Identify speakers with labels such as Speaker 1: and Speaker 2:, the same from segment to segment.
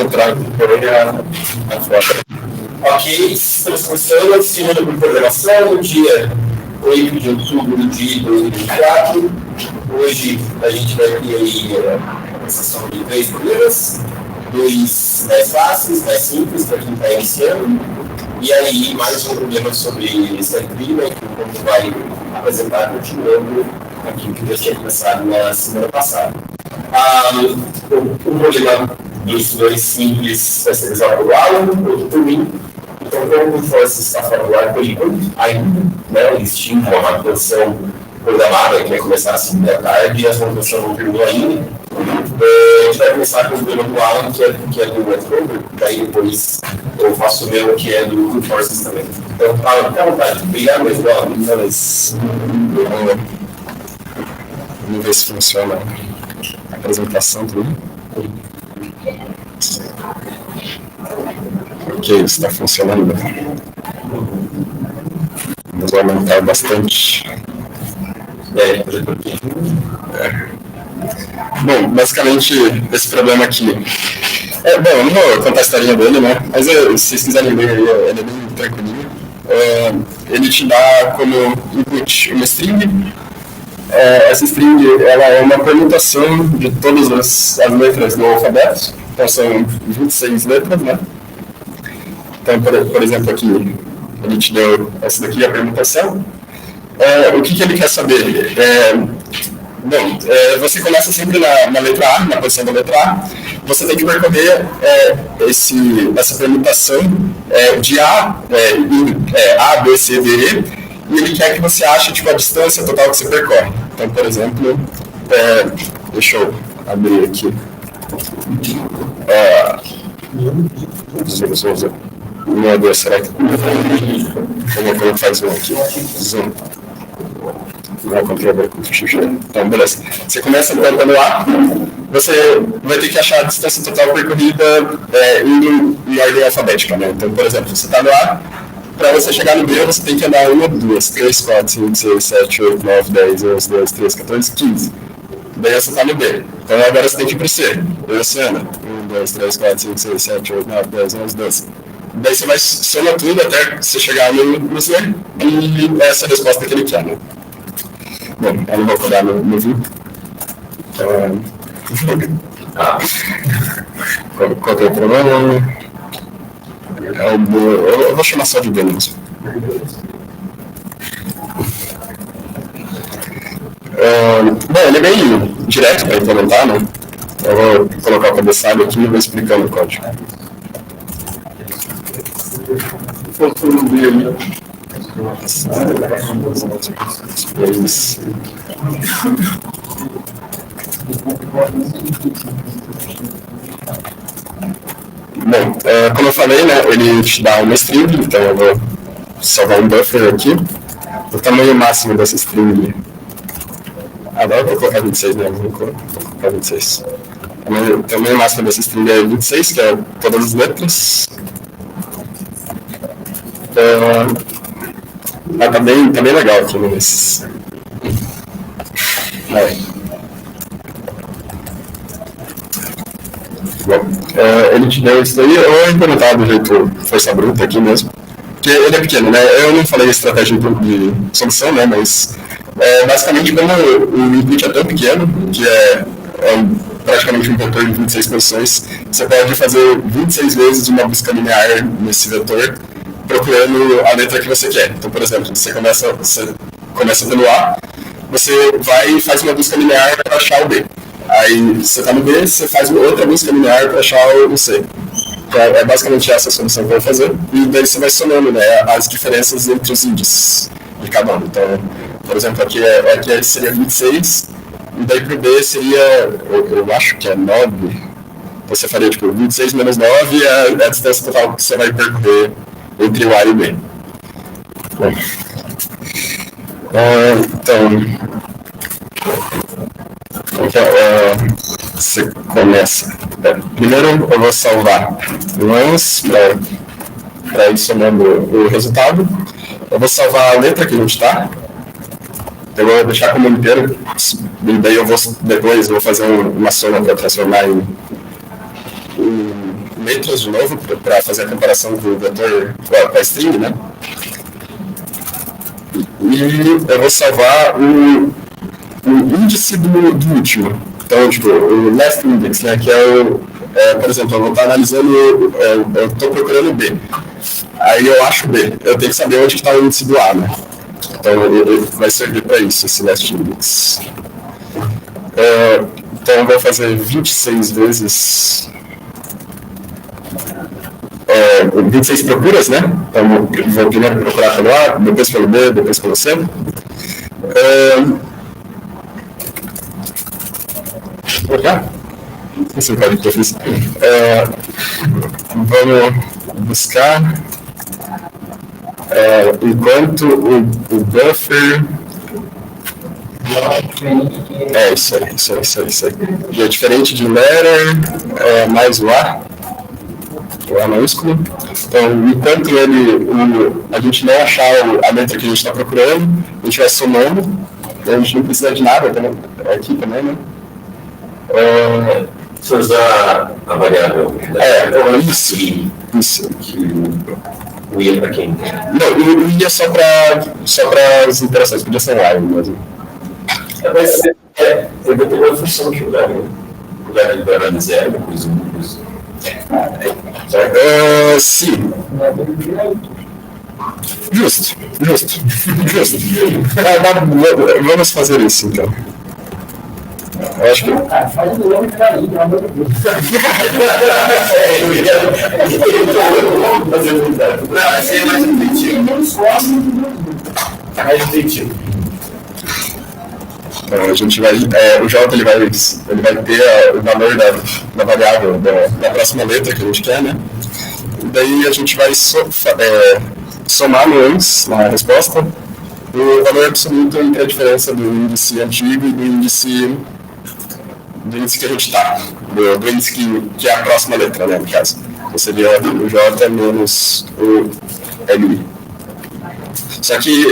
Speaker 1: contrário, porém a foto. Ok, estamos começando a semana de programação, no dia 8 de outubro de 2024. Hoje a gente vai ter aí uma sessão de 3 problemas, 2 mais fáceis, mais simples para quem está iniciando, e aí mais um problema sobre Startree, que o Ponto vai apresentar continuando aquilo que já tinha começado na semana passada. O problema dos 2 simples vai ser realizado por Alan, outro por mim. Então, como o Force está fora do ar por enquanto, ainda, né, eles tinham uma manutenção programada que vai começar às 5 da tarde e a manutenção não terminou ainda. A gente vai começar com o problema do Alan, que é do Webcover, daí depois eu faço o meu, que é do Forces também. Então, fica à vontade. Obrigado, mas
Speaker 2: vamos ver se funciona a apresentação tudo. Ok, está funcionando. Vamos aumentar bastante. Bom, basicamente, esse problema aqui. Bom, eu não vou contar a historinha dele, né? Mas se vocês quiserem ler, ele é bem tranquilinho. Ele te dá como input uma string. Essa string ela é uma permutação de todas as letras do alfabeto. Então são 26 letras, né? Então, por exemplo, aqui ele te deu essa daqui, a permutação. O que ele quer saber? Você começa sempre na letra A, na posição da letra A. Você tem que percorrer essa permutação de A, A, B, C, D, E, e ele quer que você ache a distância total que você percorre. Então, por exemplo, deixa eu abrir aqui. Meu Deus, será que... Como faz zoom aqui? Zoom. Não, controlador com xixi. Então, beleza. Você começa pelo A, você vai ter que achar a distância total percorrida indo em ordem alfabética, né? Então, por exemplo, você está no A, para você chegar no B, você tem que andar 1, 2, 3, 4, 5, 6, 7, 8, 9, 10, 11, 12, 13, 14, 15. Daí você está no B. Então, agora você tem que ir para o C. Daí você anda 1, 2, 3, 4, 5, 6, 7, 8, 9, 10, 11, 12. Daí você vai somar tudo até você chegar no C, e essa é a resposta que ele quer, né? Bom, eu não vou codar no vídeo. Qual que é o problema? Eu vou chamar só de B mesmo. Bom, ele é bem direto para implementar, né? Eu vou colocar o cabeçalho aqui e vou explicando o código. Bom, como eu falei, né, ele te dá uma string, então eu vou salvar um buffer aqui. O tamanho máximo dessa string... Agora eu vou colocar 26, né? Vou colocar 26. O tamanho máximo dessa string é 26, que é todas as letras. Tá bem legal aqui, né? Bom, ele te deu isso daí, eu vou implementar do jeito força bruta aqui mesmo, porque ele é pequeno, né? Eu não falei estratégia de solução, né? Mas basicamente, como o input é tão pequeno, que praticamente um vetor de 26 posições, você pode fazer 26 vezes uma busca linear nesse vetor, procurando a letra que você quer. Então, por exemplo, você começa pelo A, você vai e faz uma busca linear para achar o B. Aí você está no B, você faz outra busca linear para achar o C. Então, é basicamente essa a solução que eu vou fazer. E daí você vai somando, né, as diferenças entre os índices de cada um. Então, por exemplo, aqui seria 26, e daí para o B seria, eu acho que é 9. Você faria 26 menos 9 é a distância total que você vai percorrer entre o A e o B. Bom, você começa. Primeiro eu vou salvar runs para ir somando o resultado. Eu vou salvar a letra que a gente está. Eu vou deixar como inteiro. E daí depois eu vou fazer uma soma para transformar em letras de novo, para fazer a comparação do vetor com a string, né? E eu vou salvar o índice do último. Então, tipo, o last index, né? Que por exemplo, eu vou estar analisando, eu estou procurando B. Aí eu acho B. Eu tenho que saber onde está o índice do A, né? Então, vai servir para isso, esse last index. Então, eu vou fazer 26 vezes... 26 procuras, né? Então, vou primeiro procurar pelo A, depois pelo B, depois pelo C. Esse é o código que eu fiz. Vamos buscar enquanto o buffer. Isso aí. E é diferente de letter mais o A maiúsculo. Então, enquanto a gente não achar a letra que a gente está procurando, a gente vai somando. A gente não precisa de nada aqui também, né?
Speaker 1: Se usar a variável
Speaker 2: isso.
Speaker 1: O I é para quem?
Speaker 2: Não, o I é só para as interações, podia ser while mesmo.
Speaker 1: Mas eu vou ter uma função que o lugar de variável zero, depois 1, depois...
Speaker 2: Sim. Justo. Vamos fazer isso, então. Eu acho que...
Speaker 3: faz o nome pra mim, pelo amor de Deus.
Speaker 1: Vai ser mais intuitivo.
Speaker 2: A gente vai, o J ele vai ter o valor da variável da próxima letra que a gente quer, né? E daí a gente vai somar no antes, na resposta, o valor absoluto entre a diferença do índice antigo e do índice que a gente está, do índice que é a próxima letra, né, no caso. Então seria o J menos o LI. Só que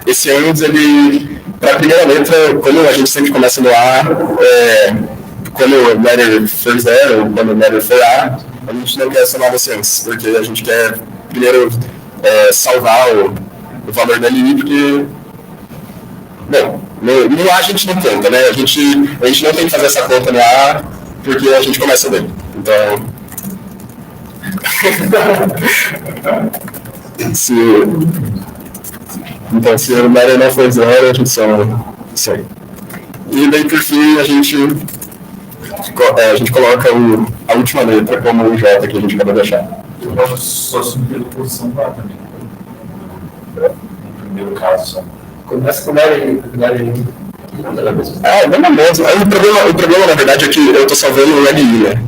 Speaker 2: esse antes, ele... Para a primeira letra, quando a gente sempre começa no A, quando o letter for zero, ou quando o letter for A, a gente não quer somar esse antes, porque a gente quer primeiro salvar o valor da LI, porque, bom, no A a gente não conta, né? A gente não tem que fazer essa conta no A, porque a gente começa dele. Então, se o letter não for zero, a gente soma isso aí. E daí, por fim, a gente coloca a última letra como o J que a gente acabou de achar.
Speaker 4: Eu posso só subir a posição lá também. No primeiro caso, só.
Speaker 1: Começa com o letter.
Speaker 2: Não é mesmo. O problema, na verdade, é que eu estou salvando o LI, né?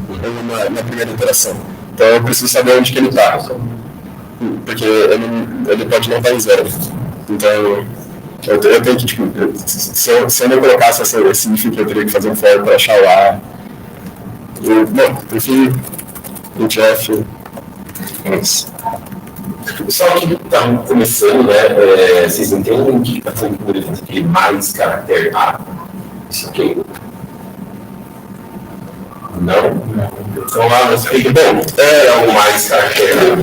Speaker 2: Na primeira iteração. Então, eu preciso saber onde que ele está. Porque ele pode não estar em zero. Então, eu tenho que, tipo, se eu não colocasse esse if, eu teria que fazer um for para achar o A. Bom, enfim, IntF.
Speaker 1: O pessoal que está começando, né, vocês entendem que está fazendo por exemplo aquele mais caractere A? Isso aqui? Não? Então lá nós fica bom, o mais caractere A.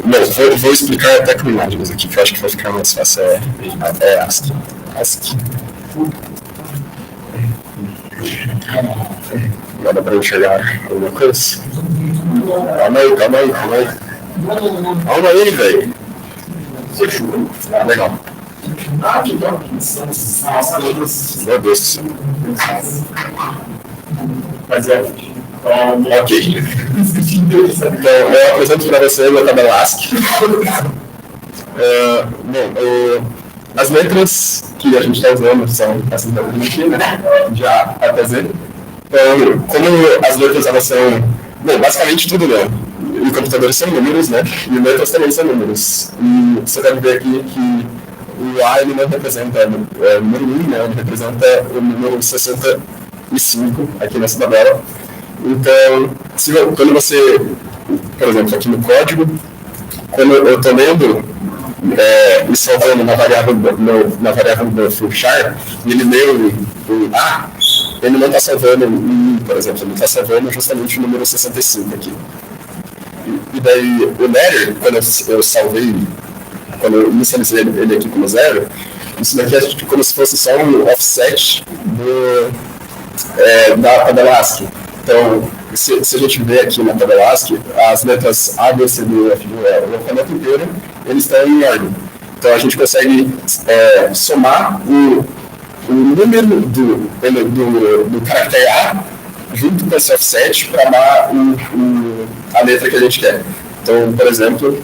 Speaker 2: Bom, vou explicar até com imagens aqui, que eu acho que vai ficar mais fácil. ASCII. Não dá para enxergar alguma coisa? Calma aí, velho. Legal. Meu Deus do céu.
Speaker 4: Mas
Speaker 2: Ok. Então, eu apresento para vocês a tabela ASCII. As letras que a gente está usando são essas letras aqui, né? De A até Z. Então, como as letras elas são... Bom, basicamente tudo, né? Em computadores são números, né? E letras também são números. E você deve ver aqui que o A ele não representa o número 1, né? Ele representa o número 65 aqui nessa tabela. Então, quando você, por exemplo, aqui no código, quando eu estou lendo e salvando na variável do char, e ele leu o A, ele não está salvando por exemplo, ele está salvando justamente o número 65 aqui. E daí o Letter, quando eu salvei, quando eu inicializei ele aqui como 0, isso daqui é como se fosse só um offset da tabela ASCII. Então, se a gente vê aqui na tabela ASCII, as letras A, B, C, D, F, G, E, o alfabeto inteiro, eles estão em ordem. Então, a gente consegue somar o número do caractere A junto com esse offset para dar a letra que a gente quer. Então, por exemplo,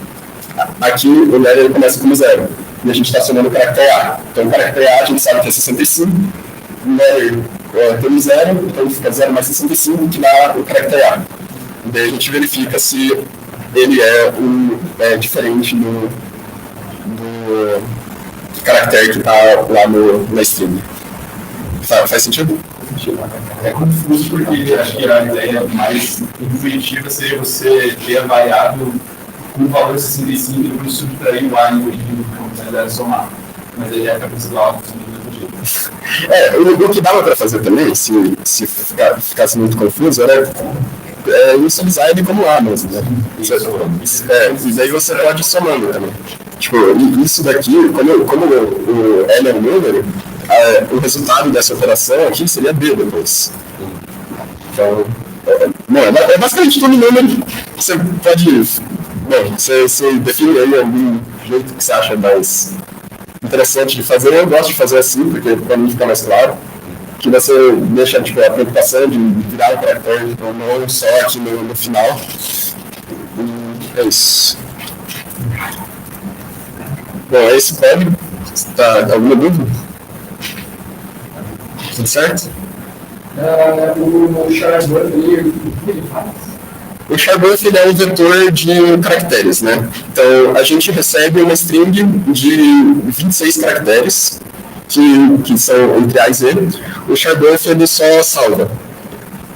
Speaker 2: aqui o letter começa como 0 e a gente está somando o caractere A. Então, o caractere A a gente sabe que é 65, o letter tem 0, então fica 0 mais 65, que dá o caractere A. E daí a gente verifica se ele é diferente do caractere que está lá na string. Faz sentido?
Speaker 4: É confuso porque acho que a ideia mais intuitiva seria você ter a variável com o valor 65 e depois subtrair o A em origem como você deve somar. Mas aí é a cabeça do algo do jeito.
Speaker 2: O que dava para fazer também, se ficasse muito confuso, era inicializar ele como A mesmo, né? E daí você pode ir somando também. Tipo, isso daqui, como o L é um número, o resultado dessa operação aqui seria B depois. Então, é basicamente todo número. Você pode. Bom, você define aí algum jeito que você acha mais interessante de fazer. Eu gosto de fazer assim, porque para mim fica mais claro. Que você deixa tipo, a preocupação de virar o caractere, então não só aqui no final. E é isso. Bom, é esse código. Tá, alguma dúvida? Tudo certo?
Speaker 3: O Charbon, ele faz?
Speaker 2: O Charbon é um vetor de caracteres, né? Então, a gente recebe uma string de 26 caracteres, que são entre A e Z. O Charbon ele só salva.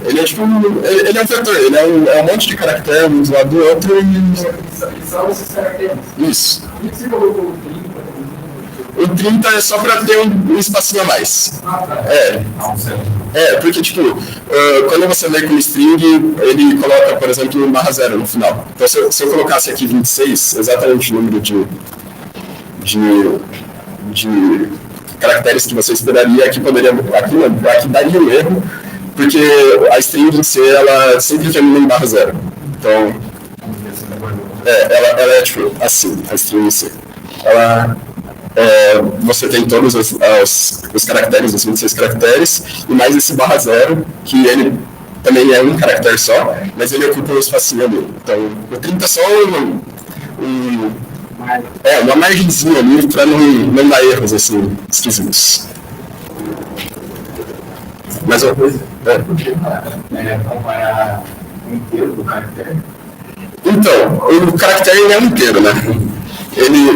Speaker 2: Ele é tipo ele é um vetor, ele é um monte de caracteres um do lado do outro
Speaker 3: E são esses caracteres.
Speaker 2: Isso.
Speaker 3: Por que você colocou o 30?
Speaker 2: O 30 é só para ter um espacinho a mais. Porque, tipo, quando você lê com string, ele coloca, por exemplo, um /0 no final. Então, se eu colocasse aqui 26, exatamente o número de caracteres que você esperaria, aqui daria um erro, porque a string em si, ela sempre termina em /0. Então, ela é, tipo, assim, a string em si. Você tem todos os caracteres, os 26 caracteres, e mais esse /0, que ele também é um caractere só, mas ele ocupa um espacinho ali. Então, o 30 é só uma margenzinha ali para não dar erros assim, esquisitos. Mais uma coisa?
Speaker 3: Comparar o inteiro do caractere.
Speaker 2: Então, o caractere ele é um inteiro, né? Ele,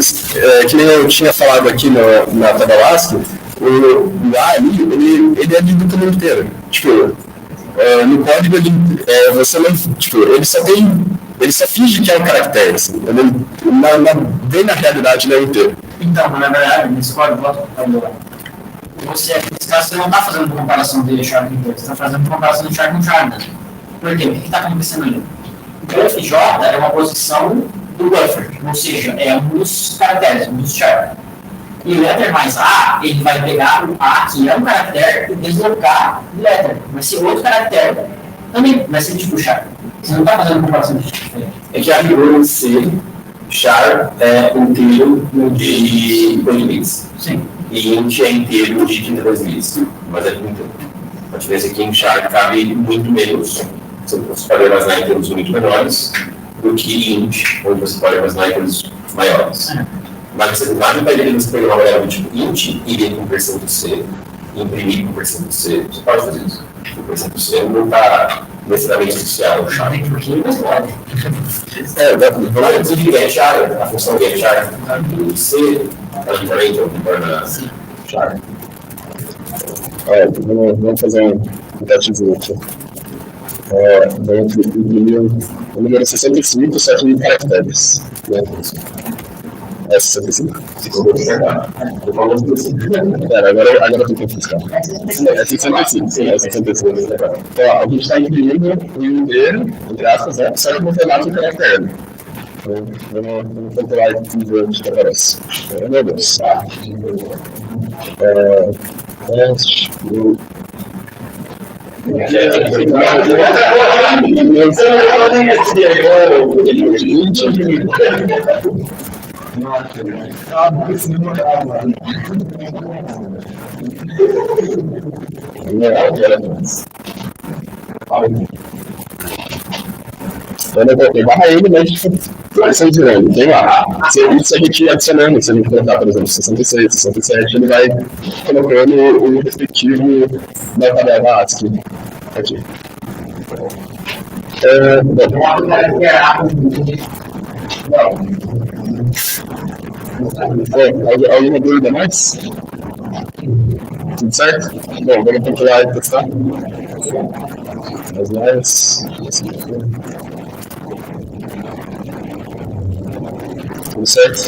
Speaker 2: que nem eu tinha falado aqui na tabela ASCII, o A ali, ele é lido como inteiro. Tipo, no código você não, tipo, ele só finge que é um caractere, assim. Bem na realidade ele é um inteiro.
Speaker 3: Então, na verdade, nesse código, nesse caso, você não está fazendo uma comparação dele char com inteiro, você está fazendo uma comparação de char com char, né? Por quê? O que está acontecendo ali? O FJ é uma posição do buffer, ou seja, é um dos caracteres, um dos char. E o letter mais A, ele vai pegar o A, que é um caractere, e deslocar o letter. Vai ser outro caractere, também vai ser tipo char. Você não está fazendo comparação de diferente.
Speaker 1: É que a figura em si, char é inteiro de 2 bits.
Speaker 3: Sim.
Speaker 1: E int é inteiro de 32 bits. Mas é inteiro. A diferença é que em char cabe muito menos. Você pode armazenar em termos muito menores do que int, onde você pode armazenar em termos maiores. Mas você não vai você pegar uma variável tipo int e ler com %C, imprimir com %C. Você pode fazer isso. O %C não está necessariamente associado ao char. Vamos dizer getchar, a função getchar do C, ela também torna char.
Speaker 2: Vamos fazer um testezinho aqui. Vamos imprimir o número 65, só que em caracteres. Né? É 65? Pera, agora eu tô confuso, cara. É 65, sim, é 65. Então, ó, a gente está imprimindo o inteiro, entre aspas, né? Só que no formato que é interno. Então, vamos controlar aqui o que aparece. Meu Deus. Eu barra ele, mas vai girando. Tem lá. Isso a gente adicionando, se a gente colocar, por exemplo, 66, 67, ele vai colocando o respectivo da tabela ASCII aqui. Alguma dúvida mais? Tudo certo? Bom, vamos controlar e testar. As lives. Tudo certo?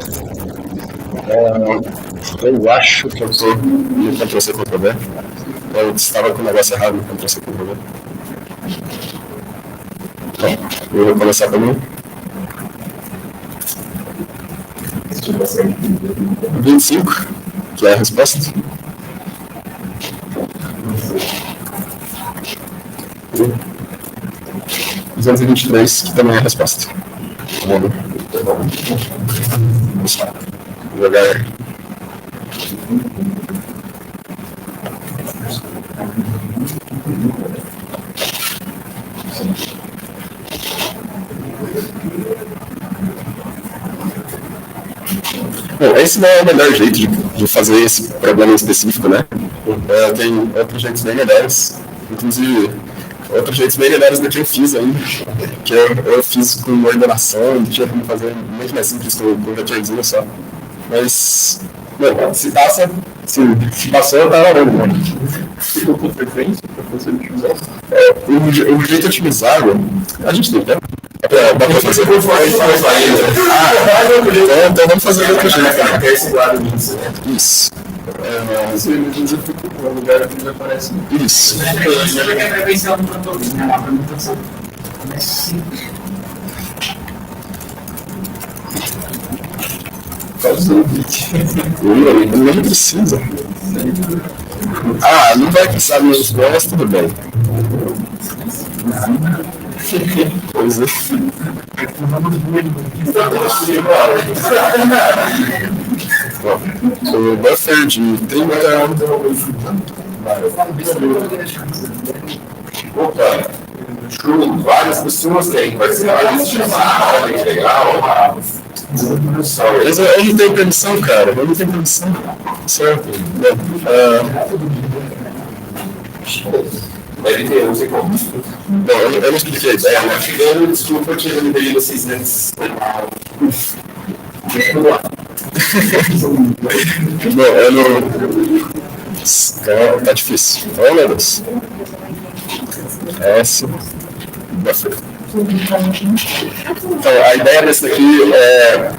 Speaker 2: Eu acho que eu estou no Ctrl-C, Ctrl-V. Eu estava com o negócio errado no Ctrl-C, Ctrl-V. Bom, eu vou começar por mim. 25, que é a resposta. 223, que também é a resposta. Vamos jogar. Bom, esse não é o melhor jeito de fazer esse problema específico, né? Tem outros jeitos bem melhores, inclusive outros jeitos bem melhores do que eu fiz ainda, que eu fiz com ordenação, tinha como fazer muito mais simples com um vetorzinho só. Mas, bom, se passou, tá valendo. Ficou com frequência para fazer otimização? O jeito otimizado, a gente tem tempo. Dá pra fazer por fora, então vamos fazer do outro jeito. Esse lado disso. Isso. Mas ele fica no lugar que aparece. Isso.
Speaker 3: Eu quero ver se é um protocolo, né? Uma permutação.
Speaker 2: Não precisa. Não vai precisar de meus mas tudo bem. Pois é. O buffer de 30.
Speaker 1: Opa, várias pessoas têm, vai ser legal.
Speaker 2: Mas eu não tenho permissão, cara. Eu não tenho permissão. Certo.
Speaker 1: Deve ter, não sei como.
Speaker 2: Bom, eu não expliquei a ideia, né?
Speaker 1: Desculpa que eu lembrei vocês antes.
Speaker 2: Bom, eu não. Tá difícil. Oh, meu Deus. S. Buffer. Então, a ideia desse daqui é.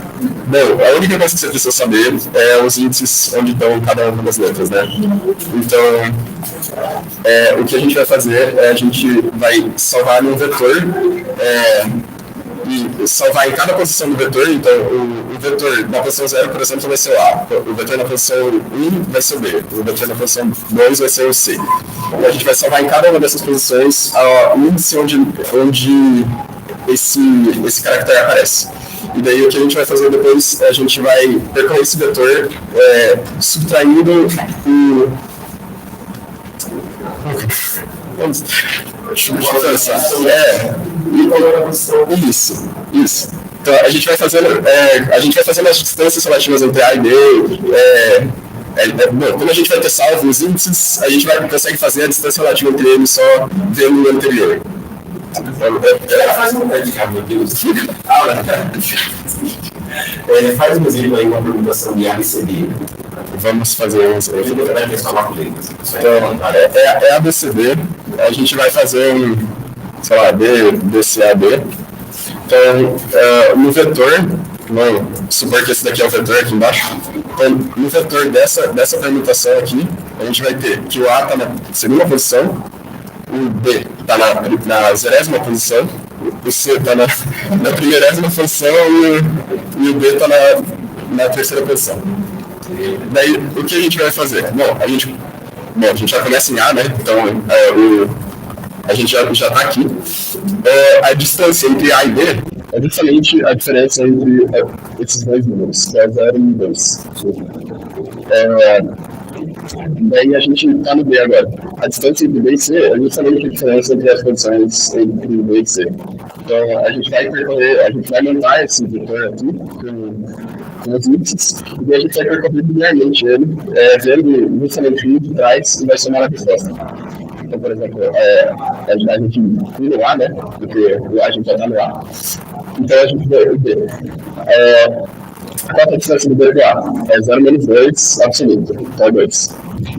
Speaker 2: Bom, a única coisa que você precisa saber é os índices onde estão cada uma das letras, né? Então, o que a gente vai fazer é a gente vai salvar num vetor e salvar em cada posição do vetor. Então, o vetor na posição 0, por exemplo, vai ser o A. O vetor na posição 1 vai ser o B. O vetor na posição 2 vai ser o C. E a gente vai salvar em cada uma dessas posições o índice onde esse caractere aparece. E daí o que a gente vai fazer depois é a gente vai percorrer esse vetor subtraindo o... Deixa eu pensar. Isso. Então a gente vai fazendo as distâncias relativas entre A e B. Bom, como a gente vai ter salvo os índices, a gente consegue fazer a distância relativa entre eles só vendo o anterior.
Speaker 1: Faz um exemplo aí, uma permutação de A e C D.
Speaker 2: Vamos fazer um exemplo. Então, é ABCD, a gente vai fazer sei lá, BCAD. Então, no vetor, Não, supor que esse daqui é o vetor aqui embaixo. Então, no vetor dessa permutação aqui, a gente vai ter que o A está na segunda posição, o B está na 0ª posição, o C está na 1ª posição e o B está na 3ª posição. Daí, o que a gente vai fazer? Bom, a gente já começa em A, né? Então, a gente já está aqui. A distância entre A e B é justamente a diferença entre esses dois números, que é 0 e 2. Daí a gente está no B agora. A distância entre B e C é justamente a diferença entre as posições entre B e C. Então a gente vai montar esse vetor aqui com os índices e a gente vai percorrer linearmente ele, vendo justamente o de trás e vai somar a resposta. Então, por exemplo, a gente inclui no A, né? Porque a gente já está no A. Então a gente vê o B. Qual é a distância do B do A? É 0 menos 2 absoluto, então é 2.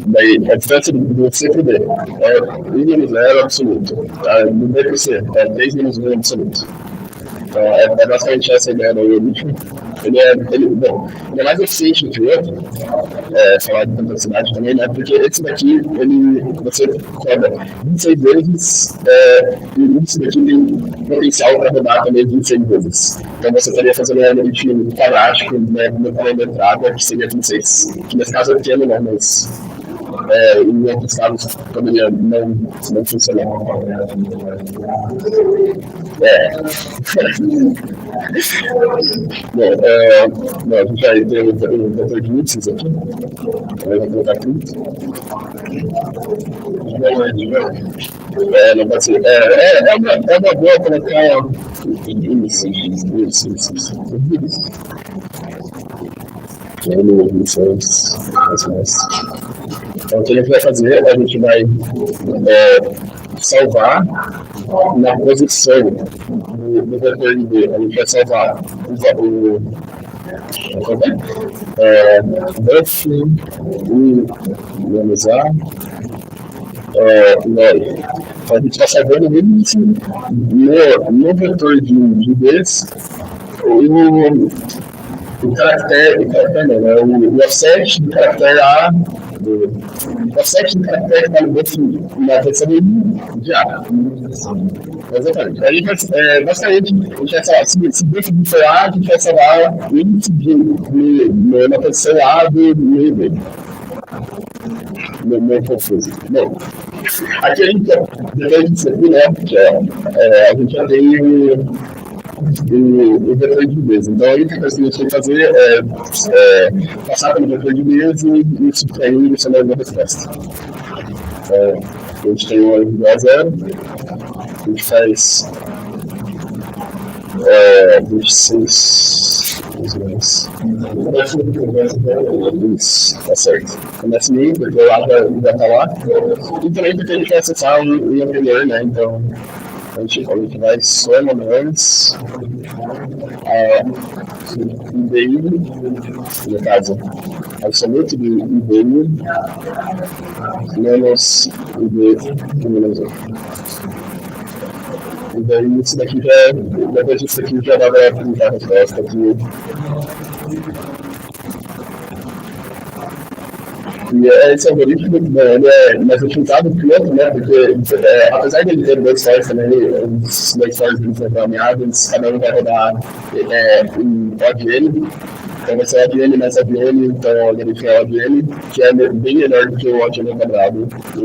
Speaker 2: Daí a distância do C para o D é 1 menos 0 absoluto. Do B para o C é 3 menos 1 absoluto. Então é basicamente essa a ideia do algoritmo. Ele é mais eficiente do que o outro, falar de complexidade também, né? Porque esse daqui, você cobra 26 vezes e esse daqui tem potencial para rodar também 26 vezes. Então você estaria fazendo um algoritmo quadrático, né, no tamanho da entrada, que seria 26, que nesse caso é pequeno, né, mas em outros casos poderia não funcionar. Bom, a gente vai ter o vetor de índices aqui. Eu vou colocar aqui. Não pode ser. É uma boa colocar índices. Então, o que a gente vai fazer? A gente vai salvar na posição do vetor de B. A gente vai salvar o buff menos A. Então, a gente está salvando o índice no vetor de Bs. O caractere não, né? O offset do caractere A, o offset do caractere que está no buff na posição de A. Exatamente. Aí, basicamente, a gente vai salvar, se o buff for A, a gente vai salvar o índice na posição A do B. Meio confuso. Bom, aqui a gente, depois disso aqui, né, a gente já tem o vetor de mesa. Então, a única coisa que a gente tem que fazer é passar pelo vetor de mesa e subtrair e selecionar a resposta. A gente tem o igual a 0, a gente faz 26 mais. Isso, tá certo. Começa em 1, porque o lado já está lá. E também porque a gente vai acessar o anterior, né? Então, a gente vai soma antes IBI, no caso, absoluto de IBI menos IB menos 1. E daí isso daqui depois disso aqui já dá para aplicar a resposta aqui. E esse algoritmo, ele é mais utilizado que o outro, né? Porque apesar de ele ter dois cores também, os dois cores que são programados, cada um vai rodar em ODN. Então vai ser ODN mais ODN, então o algoritmo é ODN, que é bem menor do que o ODN quadrado, e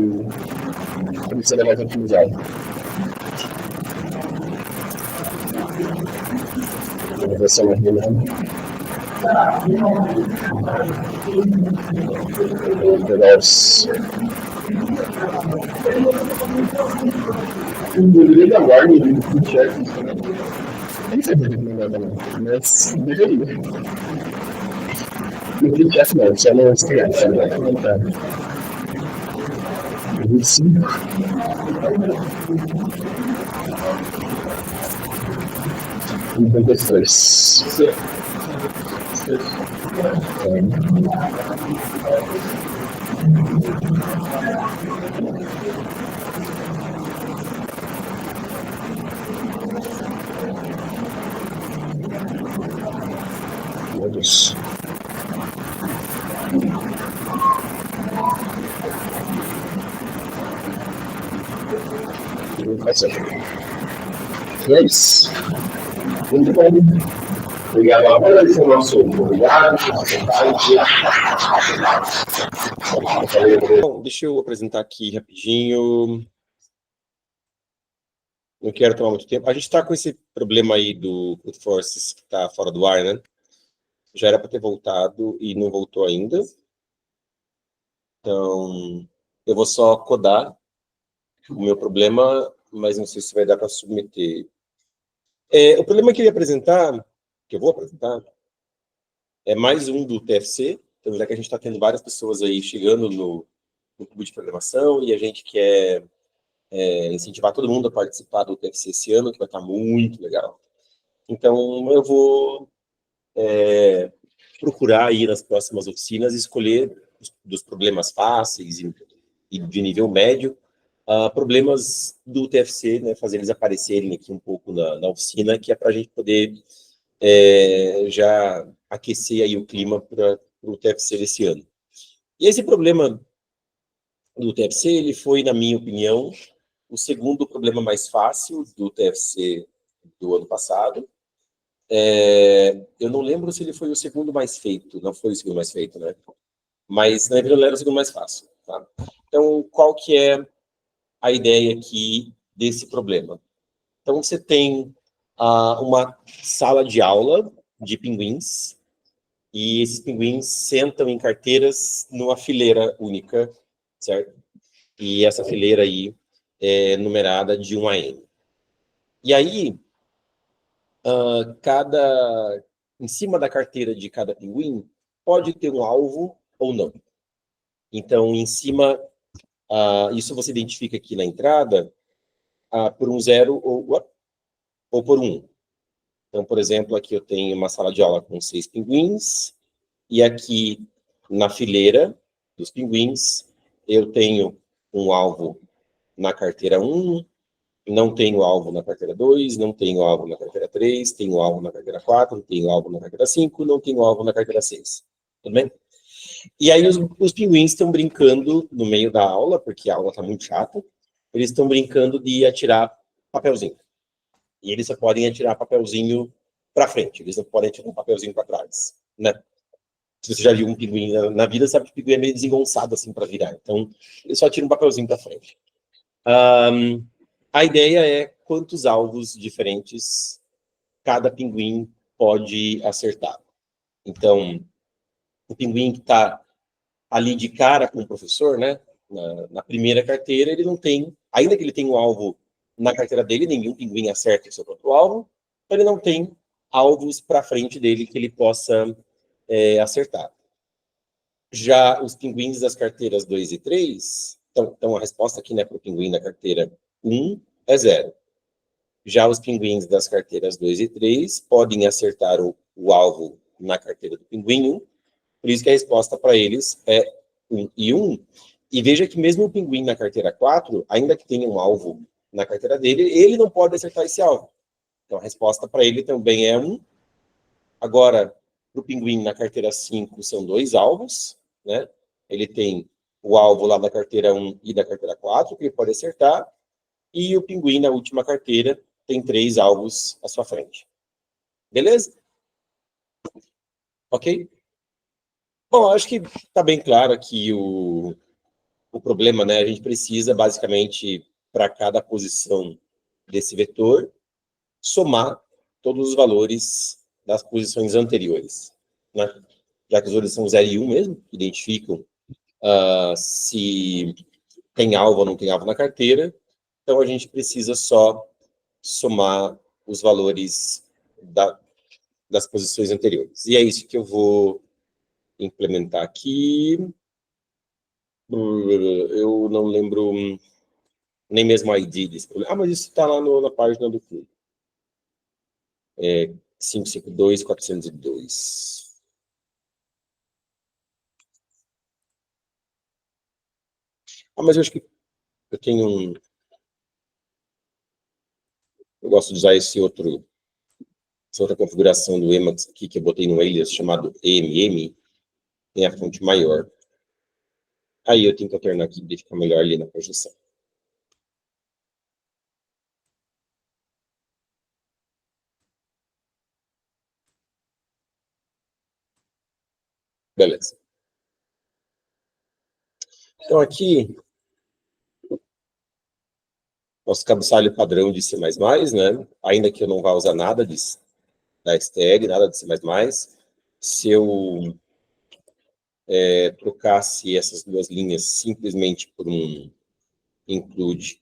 Speaker 2: por isso ele é mais otimizado. Vou ver se eu não né? Vou pegar os... Eu deveria dar guarda do chefe. Nem sei por que não guarda não, mas deveria. No que chefe não, só não escreve, só não comentar. 25. E 53. todos. E é isso. Muito bom. Obrigado a todos, o nosso convidado.
Speaker 5: Bom, deixa eu apresentar aqui rapidinho. Não quero tomar muito tempo. A gente está com esse problema aí do Brute Forces que está fora do ar, né? Já era para ter voltado e não voltou ainda. Então, eu vou só codar o meu problema, mas não sei se vai dar para submeter. O problema que eu ia apresentar, que eu vou apresentar, é mais um do TFC. Então, já que a gente está tendo várias pessoas aí chegando no clube de programação e a gente quer incentivar todo mundo a participar do TFC esse ano, que vai estar muito legal. Então, eu vou procurar aí nas próximas oficinas escolher dos problemas fáceis e de nível médio, problemas do TFC, né, fazer eles aparecerem aqui um pouco na oficina, que é para a gente poder já aquecer aí o clima para o TFC desse ano. E esse problema do TFC, ele foi, na minha opinião, o segundo problema mais fácil do TFC do ano passado. Eu não lembro se ele foi o segundo mais feito, não foi o segundo mais feito, né? Mas, na verdade, ele era o segundo mais fácil. Tá? Então, qual que é a ideia aqui desse problema? Então, você tem uma sala de aula de pinguins, e esses pinguins sentam em carteiras numa fileira única, certo? E essa fileira aí é numerada de 1 a N. E aí, em cima da carteira de cada pinguim, pode ter um alvo ou não. Então, em cima, isso você identifica aqui na entrada por um 0 ou por 1. Então, por exemplo, aqui eu tenho uma sala de aula com 6 pinguins, e aqui na fileira dos pinguins, eu tenho um alvo na carteira 1, não tenho alvo na carteira 2, não tenho alvo na carteira 3, tenho alvo na carteira 4, tenho alvo na carteira 5, não tenho alvo na carteira 6. Tudo bem? E aí os pinguins estão brincando no meio da aula, porque a aula está muito chata, eles estão brincando de atirar papelzinho. E eles só podem atirar papelzinho para frente, eles não podem atirar um papelzinho para trás, né? Se você já viu um pinguim na vida, sabe que o pinguim é meio desengonçado assim para virar. Então, eles só atiram um papelzinho para frente. A ideia é quantos alvos diferentes cada pinguim pode acertar. Então, o pinguim que está ali de cara com o professor, né, na primeira carteira, ele não tem, ainda que ele tenha um alvo na carteira dele, nenhum pinguim acerta o seu próprio alvo, então ele não tem alvos para frente dele que ele possa acertar. Já os pinguins das carteiras 2 e 3, então a resposta aqui, né, para o pinguim da carteira 1 é 0. Já os pinguins das carteiras 2 e 3 podem acertar o alvo na carteira do pinguim 1, por isso que a resposta para eles é 1 e 1. E veja que mesmo o pinguim na carteira 4, ainda que tenha um alvo na carteira dele, ele não pode acertar esse alvo. Então a resposta para ele também é 1. Agora, para o pinguim na carteira 5 são 2 alvos, né? Ele tem o alvo lá da carteira 1 e da carteira 4, que ele pode acertar, e o pinguim na última carteira tem 3 alvos à sua frente. Beleza? Ok? Bom, acho que está bem claro aqui o problema, né? A gente precisa, basicamente, para cada posição desse vetor, somar todos os valores das posições anteriores, né? Já que os valores são 0 e 1 mesmo, que identificam se tem alvo ou não tem alvo na carteira, então a gente precisa só somar os valores das posições anteriores. E é isso que eu vou implementar aqui. Eu não lembro nem mesmo a ID desse problema. Mas isso está lá na página do clube. 552.402. Mas eu acho que eu tenho eu gosto de usar esse outro essa outra configuração do Emacs aqui, que eu botei no alias, chamado EMM, tem a fonte maior. Aí eu tenho que alternar aqui para ficar melhor ali na projeção. Beleza. Então aqui, nosso cabeçalho padrão de C++, né? Ainda que eu não vá usar nada da STL, nada de C++, se eu trocasse essas duas linhas simplesmente por um include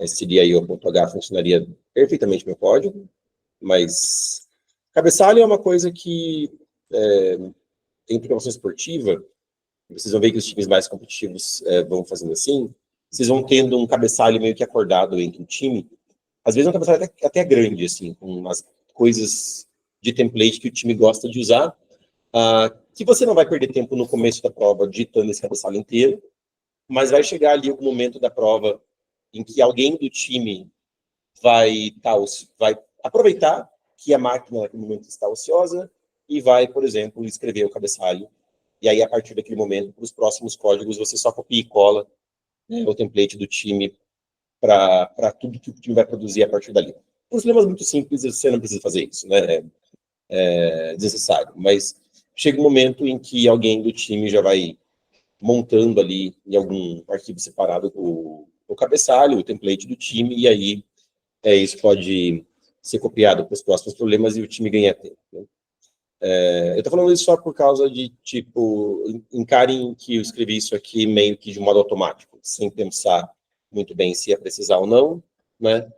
Speaker 5: stdio.h, funcionaria perfeitamente meu código, mas cabeçalho é uma coisa que em programação esportiva, vocês vão ver que os times mais competitivos vão fazendo assim, vocês vão tendo um cabeçalho meio que acordado entre o time, às vezes é um cabeçalho até grande, assim, com umas coisas de template que o time gosta de usar, que você não vai perder tempo no começo da prova digitando esse cabeçalho inteiro, mas vai chegar ali algum momento da prova em que alguém do time vai aproveitar que a máquina naquele momento está ociosa e vai, por exemplo, escrever o cabeçalho. E aí, a partir daquele momento, para os próximos códigos, você só copia e cola o template do time para tudo que o time vai produzir a partir dali. Por problemas muito simples, você não precisa fazer isso, né? É desnecessário. Mas chega um momento em que alguém do time já vai montando ali em algum arquivo separado o cabeçalho, o template do time, e aí isso pode ser copiado para os próximos problemas e o time ganha tempo. Né? Eu estou falando isso só por causa de, tipo, encarem que eu escrevi isso aqui meio que de modo automático, sem pensar muito bem se ia precisar ou não, né?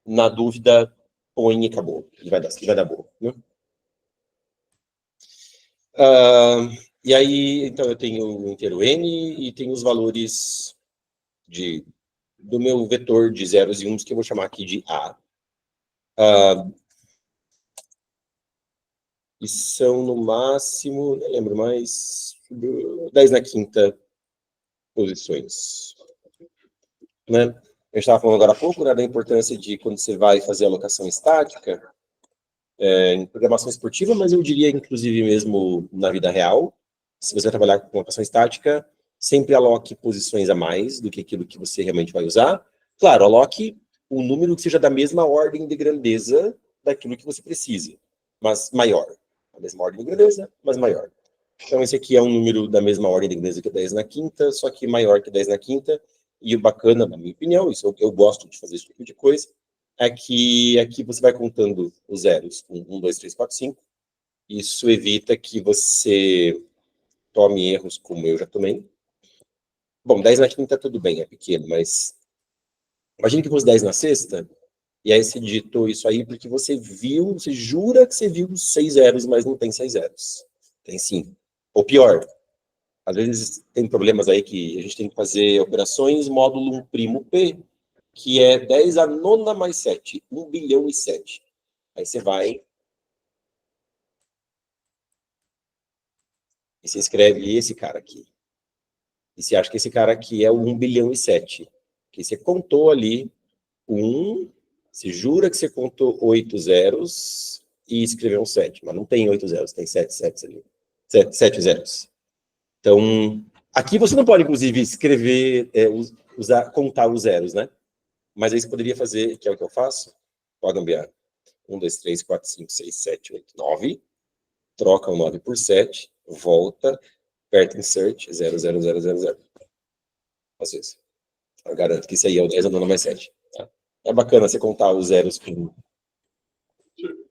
Speaker 5: Na dúvida, põe e acabou, e vai dar boa. Né? E aí, então, eu tenho o inteiro n e tenho os valores do meu vetor de zeros e uns, que eu vou chamar aqui de A. E são, no máximo, não lembro mais, 10 na quinta posições. Né? A gente estava falando agora há pouco, né, da importância de quando você vai fazer alocação estática, em programação esportiva, mas eu diria, inclusive, mesmo na vida real, se você vai trabalhar com alocação estática, sempre aloque posições a mais do que aquilo que você realmente vai usar. Claro, aloque um número que seja da mesma ordem de grandeza daquilo que você precisa, mas maior. A mesma ordem de grandeza, mas maior. Então, esse aqui é um número da mesma ordem de grandeza que 10 na quinta, só que maior que 10 na quinta. E o bacana, na minha opinião, isso eu gosto de fazer esse tipo de coisa, é que aqui você vai contando os zeros, 1, 2, 3, 4, 5. Isso evita que você tome erros como eu já tomei. Bom, 10 na quinta tudo bem, é pequeno, mas imagine que fosse 10 na sexta, e aí você digitou isso aí porque você jura que você viu 6 zeros, mas não tem 6 zeros. Tem 5. Ou pior, às vezes tem problemas aí que a gente tem que fazer operações módulo 1' P, que é 10 a nona mais 7, 1 bilhão e 7. Aí você vai e você escreve esse cara aqui. E você acha que esse cara aqui é o 1 bilhão e 7. Que você contou ali 1, você jura que você contou 8 zeros e escreveu um 7. Mas não tem 8 zeros, tem 7 sets ali. 7 zeros. Então, aqui você não pode, inclusive, escrever, contar os zeros, né? Mas aí você poderia fazer, que é o que eu faço, pode gambiar 1, 2, 3, 4, 5, 6, 7, 8, 9, troca o 9 por 7, volta, aperta insert, 0, 0, 0, 0, 0. Faço isso. Eu garanto que isso aí é o 10 a nona mais 7. Tá? É bacana você contar os zeros com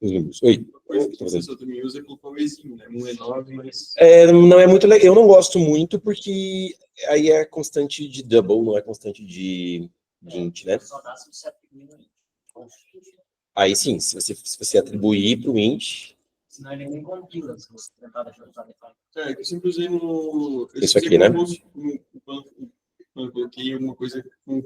Speaker 5: os números. Oi?
Speaker 2: Coisa que você também usa é colocar o exinho, né? 1 é 9, mas...
Speaker 5: não é muito legal. Eu não gosto muito porque aí é constante de double, não é constante de int, né? Aí sim, se você atribuir para o int...
Speaker 3: Senão ele nem compila, se você tentar deixar usar detalhe.
Speaker 2: Que eu sempre usei no...
Speaker 5: Isso aqui, né?
Speaker 2: Eu coloquei uma coisa com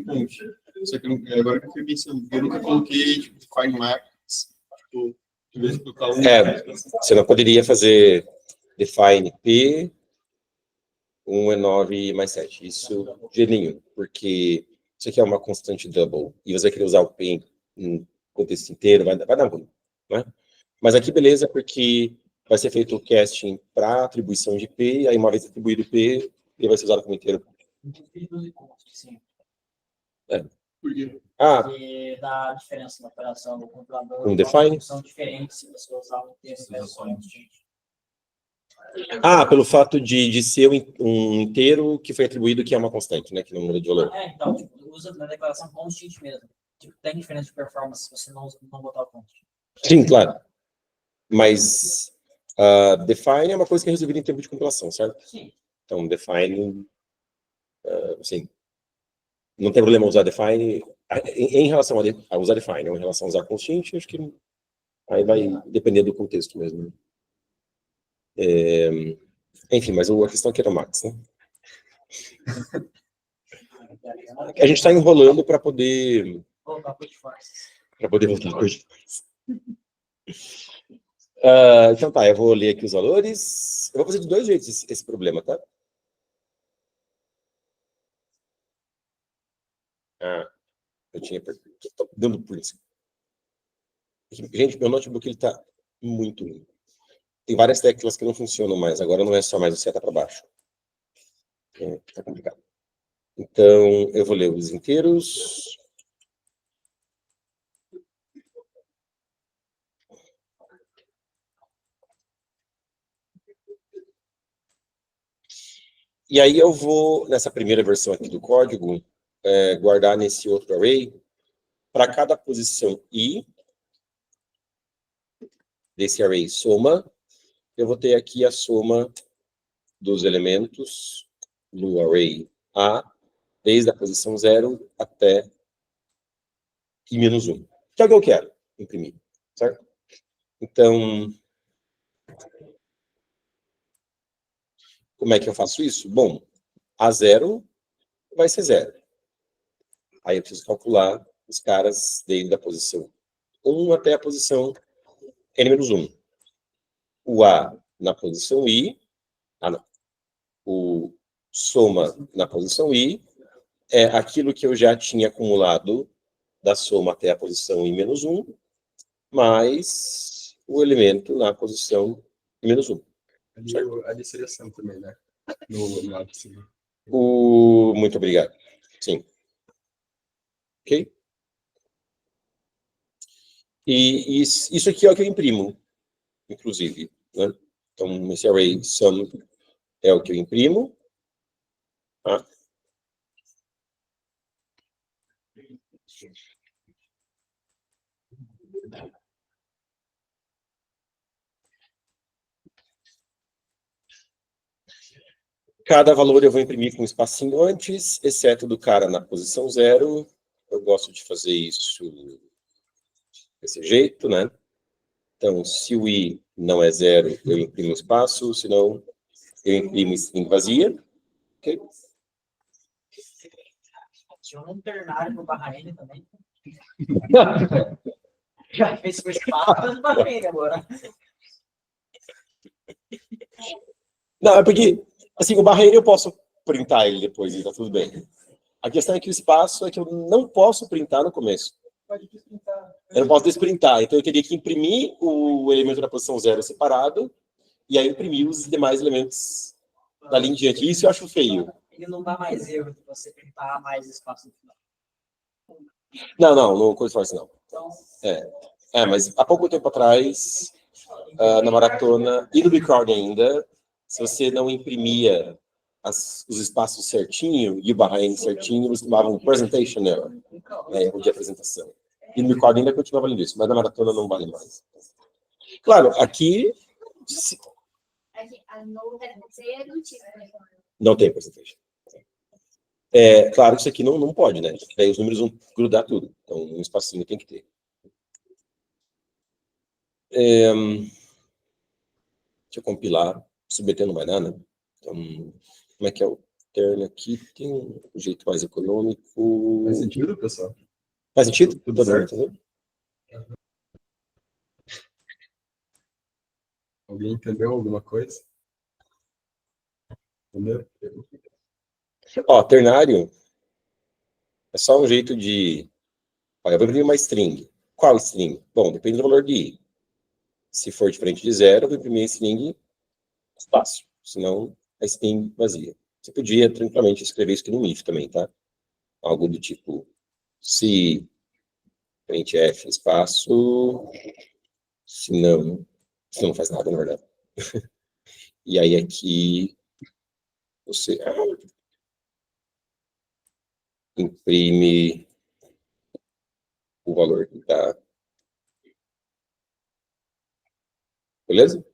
Speaker 2: ponte. Só que agora que eu fui pensando, eu nunca coloquei, tipo, define max, tipo, em vez de colocar
Speaker 5: você não poderia fazer define p, 1 é 9 mais 7. Isso de jeito nenhum, porque isso aqui é uma constante double, e você vai querer usar o p em contexto inteiro, vai dar ruim. né? Mas aqui, beleza, porque vai ser feito o casting para atribuição de IP, aí uma vez atribuído IP, ele vai ser usado como inteiro.
Speaker 3: Sim.
Speaker 4: Por quê?
Speaker 3: Porque dá diferença na operação do compilador.
Speaker 5: Um define?
Speaker 3: São diferentes se você usar um texto constante.
Speaker 5: Pelo fato de ser um inteiro que foi atribuído que é uma constante, né? Que não muda de valor.
Speaker 3: Então, tipo, usa na declaração constant mesmo. Tipo, tem diferença de performance se você não botar o constant.
Speaker 5: Sim, claro. Mas define é uma coisa que é resolvida em tempo de compilação, certo?
Speaker 3: Sim.
Speaker 5: Então, define, assim, não tem problema usar define em relação a usar define, ou em relação a usar constant, acho que aí vai depender do contexto mesmo. Né? Enfim, mas a questão aqui era o Max, né? A gente está enrolando para poder
Speaker 3: Voltar para o force.
Speaker 5: Para poder voltar a coisa. Então tá, eu vou ler aqui os valores. Eu vou fazer de dois jeitos esse problema, tá? Eu tinha... Por que eu tô dando por isso? Gente, meu notebook ele tá muito ruim. Tem várias teclas que não funcionam mais. Agora não é só mais o seta para baixo. Tá complicado. Então, eu vou ler os inteiros. E aí eu vou, nessa primeira versão aqui do código, guardar nesse outro array, para cada posição i desse array soma, eu vou ter aqui a soma dos elementos no array A, desde a posição 0 até i-1, que é o que eu quero imprimir, certo? Então, como é que eu faço isso? Bom, A0 vai ser 0. Aí eu preciso calcular os caras desde a posição 1 até a posição n-1. O A na posição I, não. O soma na posição I é aquilo que eu já tinha acumulado da soma até a posição i-1, mais o elemento na posição i-1.
Speaker 2: A de seleção também, né? No lado de cima.
Speaker 5: Muito obrigado. Sim. Ok? E isso aqui é o que eu imprimo, inclusive. Né? Então, esse array sum é o que eu imprimo. Tá? Cada valor eu vou imprimir com um espacinho antes, exceto do cara na posição 0. Eu gosto de fazer isso desse jeito, né? Então, se o i não é 0, eu imprimo espaço, senão eu imprimo string vazia. Ok?
Speaker 3: Tinha um ternário no barra N também. Já fez com espaço no barra N agora.
Speaker 5: Não, é porque, assim, o barra N eu posso printar ele depois e tá tudo bem. A questão é que o espaço é que eu não posso printar no começo. Eu não posso desprintar, então eu teria que imprimir o elemento da posição 0 separado e aí imprimir os demais elementos dali em diante. Isso eu acho feio.
Speaker 3: Ele não dá mais erro de você printar mais espaço no final.
Speaker 5: Não coisa fácil, não. Então... mas há pouco tempo atrás, na maratona e no Bcrowd ainda, se você não imprimia os espaços certinho e o barra N certinho, você tomava um presentation error, erro de apresentação. E no Bcrowd ainda continua valendo isso, mas na maratona não vale mais. Claro, aqui... Não tem presentation. Claro que isso aqui não pode, né? Daí os números vão grudar tudo. Então, um espacinho tem que ter. Deixa eu compilar. Submeter não vai dar, né? Então, como é que é o terno aqui? Tem um jeito mais econômico.
Speaker 2: Faz sentido, pessoal?
Speaker 5: Faz sentido?
Speaker 2: Tudo certo?
Speaker 5: Entendeu?
Speaker 2: Alguém entendeu alguma coisa? Entendeu?
Speaker 5: Ternário é só um jeito de... Olha, eu vou imprimir uma string. Qual string? Bom, depende do valor de i. Se for diferente de 0, eu vou imprimir a string espaço, senão a string vazia. Você podia tranquilamente escrever isso aqui no if também, tá? Algo do tipo, se printf espaço, se não faz nada, na verdade. E aí aqui você imprime o valor que tá. Beleza?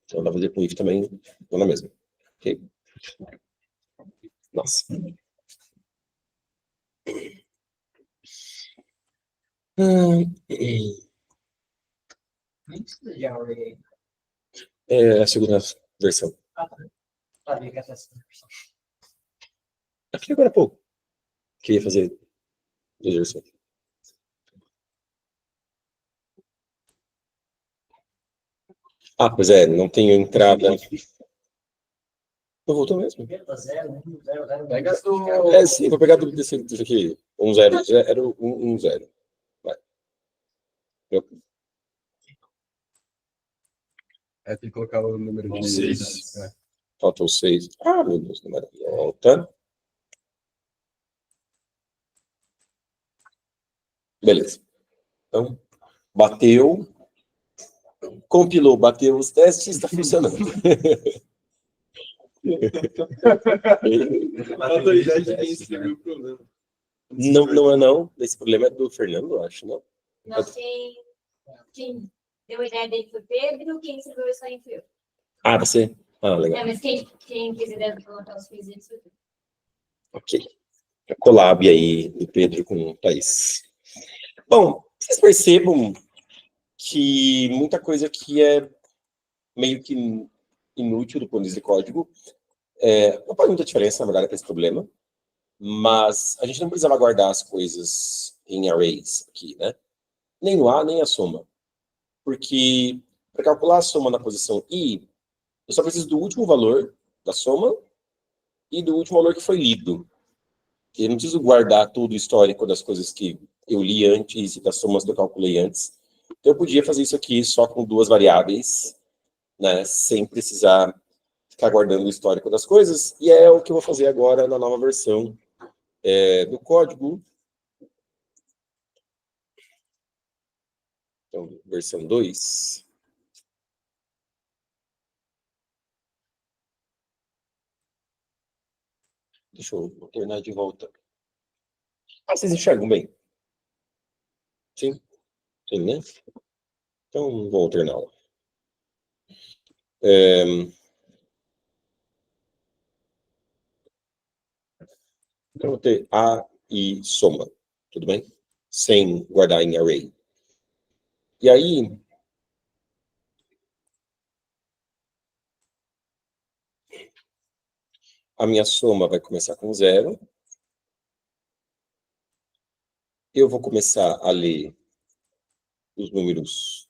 Speaker 5: Então dá pra fazer com if também, tô na mesma. Ok? Nossa.
Speaker 3: Nem precisa de array.
Speaker 5: É a segunda versão.
Speaker 3: Sabia que essa é a segunda versão.
Speaker 5: Aqui agora há pouco. Queria fazer duas versões. Ah, pois é, não tenho entrada. Não voltou mesmo?
Speaker 3: Pega do...
Speaker 5: É, sim, vou pegar desse aqui. 1, 0, 0, 1, 1, 0. Vai.
Speaker 2: Tem que colocar o número de
Speaker 4: 6.
Speaker 5: Falta o 6. Ah, meu Deus, não era. Volta. Beleza. Então, bateu. Compilou, bateu os testes, está funcionando. Não é não. Esse problema é do Fernando, eu acho, não?
Speaker 6: Não, quem deu a ideia dele foi Pedro, quem escreveu isso aí foi eu.
Speaker 5: Ah, você? Ah, legal.
Speaker 6: É, mas quem fez a ideia de colocar os quesitos foi eu.
Speaker 5: Ok. A collab aí do Pedro com o Thaís. Bom, vocês percebam que muita coisa aqui é meio que inútil do ponto de vista de código. Não faz muita diferença, na verdade, para esse problema. Mas a gente não precisava guardar as coisas em arrays aqui, né? Nem o A, nem a soma. Porque para calcular a soma na posição I, eu só preciso do último valor da soma e do último valor que foi lido. Eu não preciso guardar todo o histórico das coisas que eu li antes e das somas que eu calculei antes. Então, eu podia fazer isso aqui só com duas variáveis, né? Sem precisar ficar guardando o histórico das coisas. E é o que eu vou fazer agora na nova versão do código. Então, versão 2. Deixa eu tornar de volta. Vocês enxergam bem? Sim? Sim, né? Então, vou alterná-la. Então, eu vou ter A e soma. Tudo bem? Sem guardar em array. E aí, a minha soma vai começar com 0. Eu vou começar a ler os números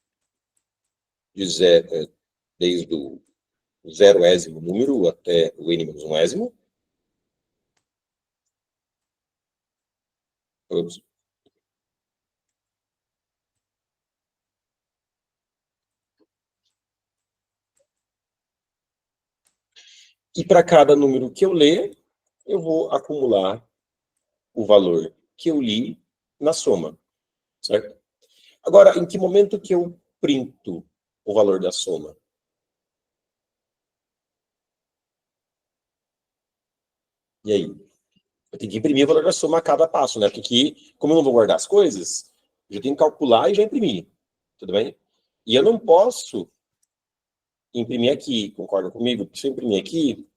Speaker 5: de 0, desde o 0º número até o n-1º. E para cada número que eu ler, eu vou acumular o valor que eu li na soma, certo? Agora, em que momento que eu printo o valor da soma? E aí? Eu tenho que imprimir o valor da soma a cada passo, né? Porque aqui, como eu não vou guardar as coisas, eu tenho que calcular e já imprimir. Tudo bem? E eu não posso imprimir aqui, concorda comigo? Porque se eu imprimir aqui,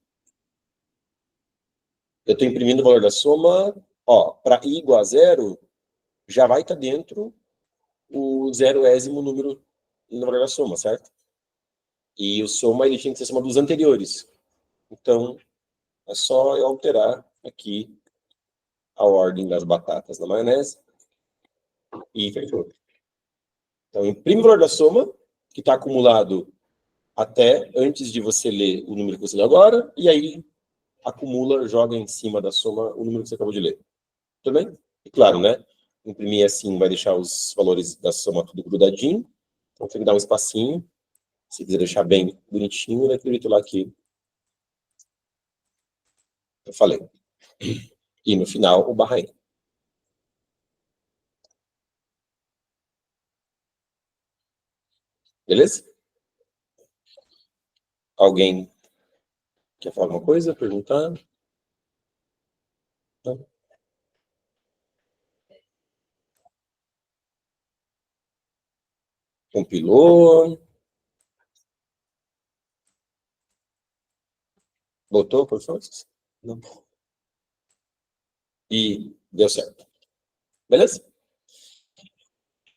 Speaker 5: eu estou imprimindo o valor da soma, ó, para i igual a 0, já vai estar dentro o 0º número no valor da soma, certo? E o soma, ele tinha que ser a soma dos anteriores. Então, é só eu alterar aqui a ordem das batatas na maionese e fechou. Então, imprime o valor da soma, que está acumulado até antes de você ler o número que você leu agora, e aí acumula, joga em cima da soma o número que você acabou de ler. Tudo bem? E claro, né? Imprimir assim vai deixar os valores da soma tudo grudadinho. Então, tem que dar um espacinho. Se quiser deixar bem bonitinho, naquele jeito lá que eu falei. E no final, o barra N. Beleza? Alguém quer falar alguma coisa? Perguntar? Não? Compilou? Botou, professor? Não. E deu certo. Beleza?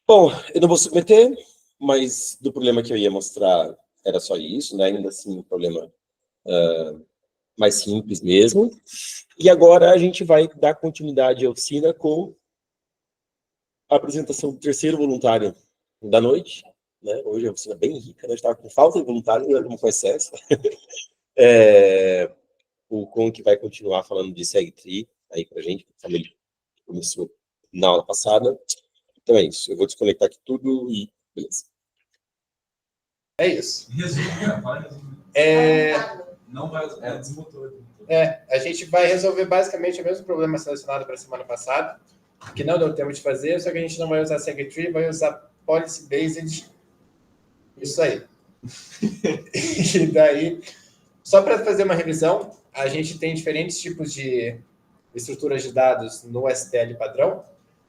Speaker 5: Bom, eu não vou submeter, mas do problema que eu ia mostrar era só isso, né? Ainda assim, um problema mais simples mesmo. E agora a gente vai dar continuidade à oficina com a apresentação do terceiro voluntário da noite. Né? Hoje é uma oficina bem rica, né? A gente estava com falta de voluntário, não com excesso. O Con que vai continuar falando de SegTree aí pra gente, como ele começou na aula passada. Então é isso, eu vou desconectar aqui tudo e beleza.
Speaker 7: É isso.
Speaker 4: Resumo, cara.
Speaker 7: Não vai
Speaker 4: Desmutou.
Speaker 7: a gente vai resolver basicamente o mesmo problema selecionado para a semana passada, que não deu tempo de fazer, só que a gente não vai usar SegTree, vai usar Policy Based. Isso aí. E daí, só para fazer uma revisão, a gente tem diferentes tipos de estruturas de dados no STL padrão,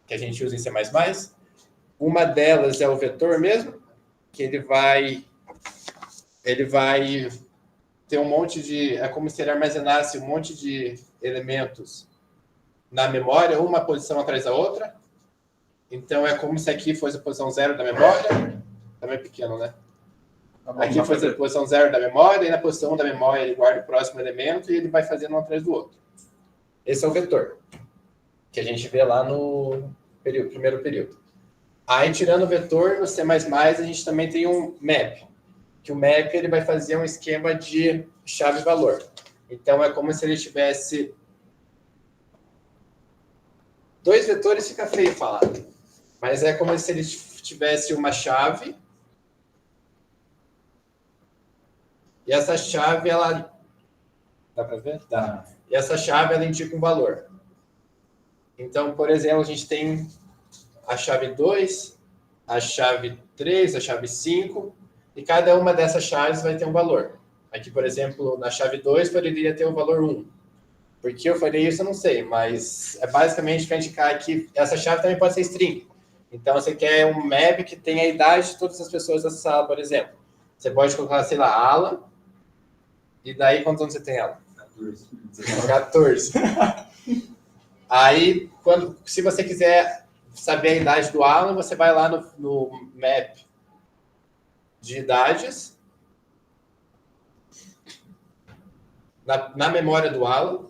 Speaker 7: que a gente usa em C++. Uma delas é o vetor mesmo, que ele vai ter um monte de... É como se ele armazenasse um monte de elementos na memória, uma posição atrás da outra. Então, é como se aqui fosse a posição 0 da memória. Também é pequeno, né? Aqui fosse a posição 0 da memória, e na posição 1 da memória ele guarda o próximo elemento e ele vai fazendo um atrás do outro. Esse é o vetor, que a gente vê lá no primeiro período. Aí, tirando o vetor, no C++, a gente também tem um map, que o map ele vai fazer um esquema de chave-valor. Então, é como se ele tivesse... Dois vetores fica feio falar, mas é como se ele tivesse uma chave, e essa chave, ela... Dá para ver? Dá. E essa chave, ela indica um valor. Então, por exemplo, a gente tem a chave 2, a chave 3, a chave 5, e cada uma dessas chaves vai ter um valor. Aqui, por exemplo, na chave 2, poderia ter o valor 1. Por que eu falei isso, eu não sei, mas é basicamente para indicar que essa chave também pode ser string. Então, você quer um map que tenha a idade de todas as pessoas dessa sala, por exemplo. Você pode colocar, sei lá, Alan, e daí quantos anos você tem, Alan? 14. Aí, se você quiser saber a idade do Alan, você vai lá no map de idades, na memória do Alan,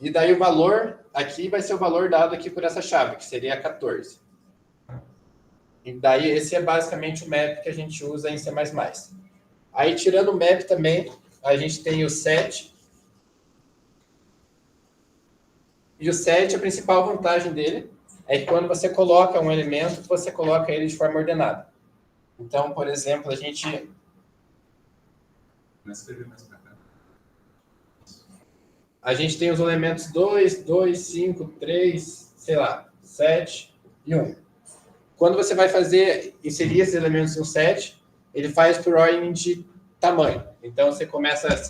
Speaker 7: e daí o valor aqui vai ser o valor dado aqui por essa chave, que seria 14. E daí esse é basicamente o map que a gente usa em C++. Aí, tirando o map também, a gente tem o set. E o set, a principal vantagem dele é que quando você coloca um elemento, você coloca ele de forma ordenada. Então, por exemplo, a gente... A gente tem os elementos 2, 2, 5, 3, sei lá, 7 e 1. Quando você vai inserir esses elementos em um set, ele faz por ordem de tamanho. Então, você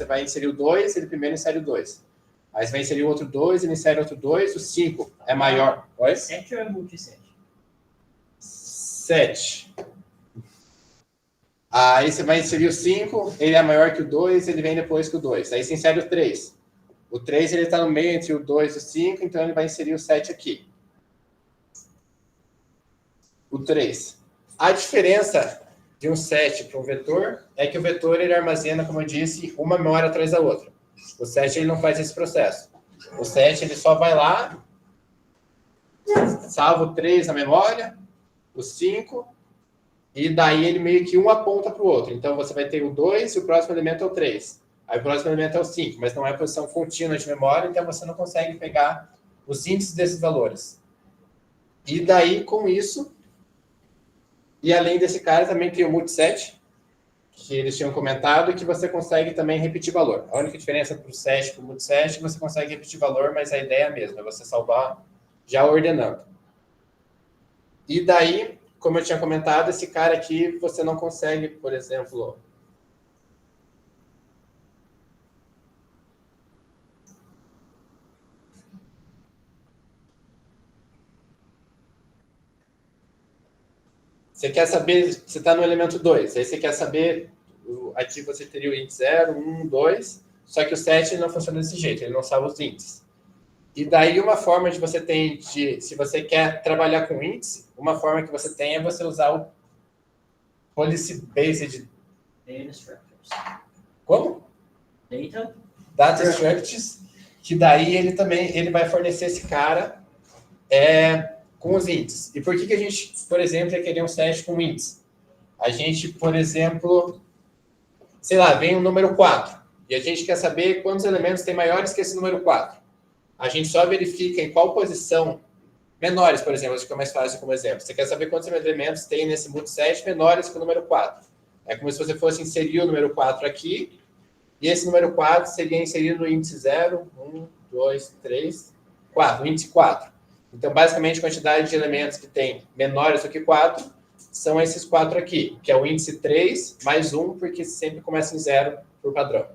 Speaker 7: vai inserir o 2, ele primeiro insere o 2. Aí você vai inserir o outro 2, ele insere outro 2, o 5 é maior. Oi?
Speaker 3: 7 ou é multi-7?
Speaker 7: 7. Aí você vai inserir o 5, ele é maior que o 2, ele vem depois que o 2. Aí você insere o 3. O 3 ele está no meio entre o 2 e o 5, então ele vai inserir o 7 aqui. O 3. A diferença de um set para um vetor é que o vetor ele armazena, como eu disse, uma memória atrás da outra. O set ele não faz esse processo. O set ele só vai lá, salva o 3 na memória, o 5, e daí ele meio que um aponta para o outro. Então você vai ter o 2 e o próximo elemento é o 3. Aí o próximo elemento é o 5, mas não é posição contínua de memória, então você não consegue pegar os índices desses valores. E daí, com isso, e além desse cara, também tem o multiset, que eles tinham comentado, que você consegue também repetir valor. A única diferença para o set e para o multiset é que você consegue repetir valor, mas a ideia é a mesma, é você salvar já ordenando. E daí, como eu tinha comentado, esse cara aqui você não consegue, por exemplo... Você quer saber, você está no elemento 2, aí você quer saber, aqui você teria o índice 0, 1, 2, só que o set não funciona desse jeito, ele não salva os índices. E daí uma forma de você ter, se você quer trabalhar com índice, uma forma que você tem é você usar o Policy Based
Speaker 3: Data Structures.
Speaker 7: Como? Data Structures, que daí ele vai fornecer esse cara com os índices. E por que a gente, por exemplo, ia querer um set com índice? A gente, por exemplo, sei lá, vem o número 4, e a gente quer saber quantos elementos tem maiores que esse número 4. A gente só verifica em qual posição, menores, por exemplo, acho que é mais fácil como exemplo. Você quer saber quantos elementos tem nesse multiset menores que o número 4. É como se você fosse inserir o número 4 aqui, e esse número 4 seria inserido no índice 0, 1, 2, 3, 4, o índice 4. Então, basicamente, a quantidade de elementos que tem menores do que 4 são esses 4 aqui, que é o índice 3 mais 1, porque sempre começa em 0 por padrão.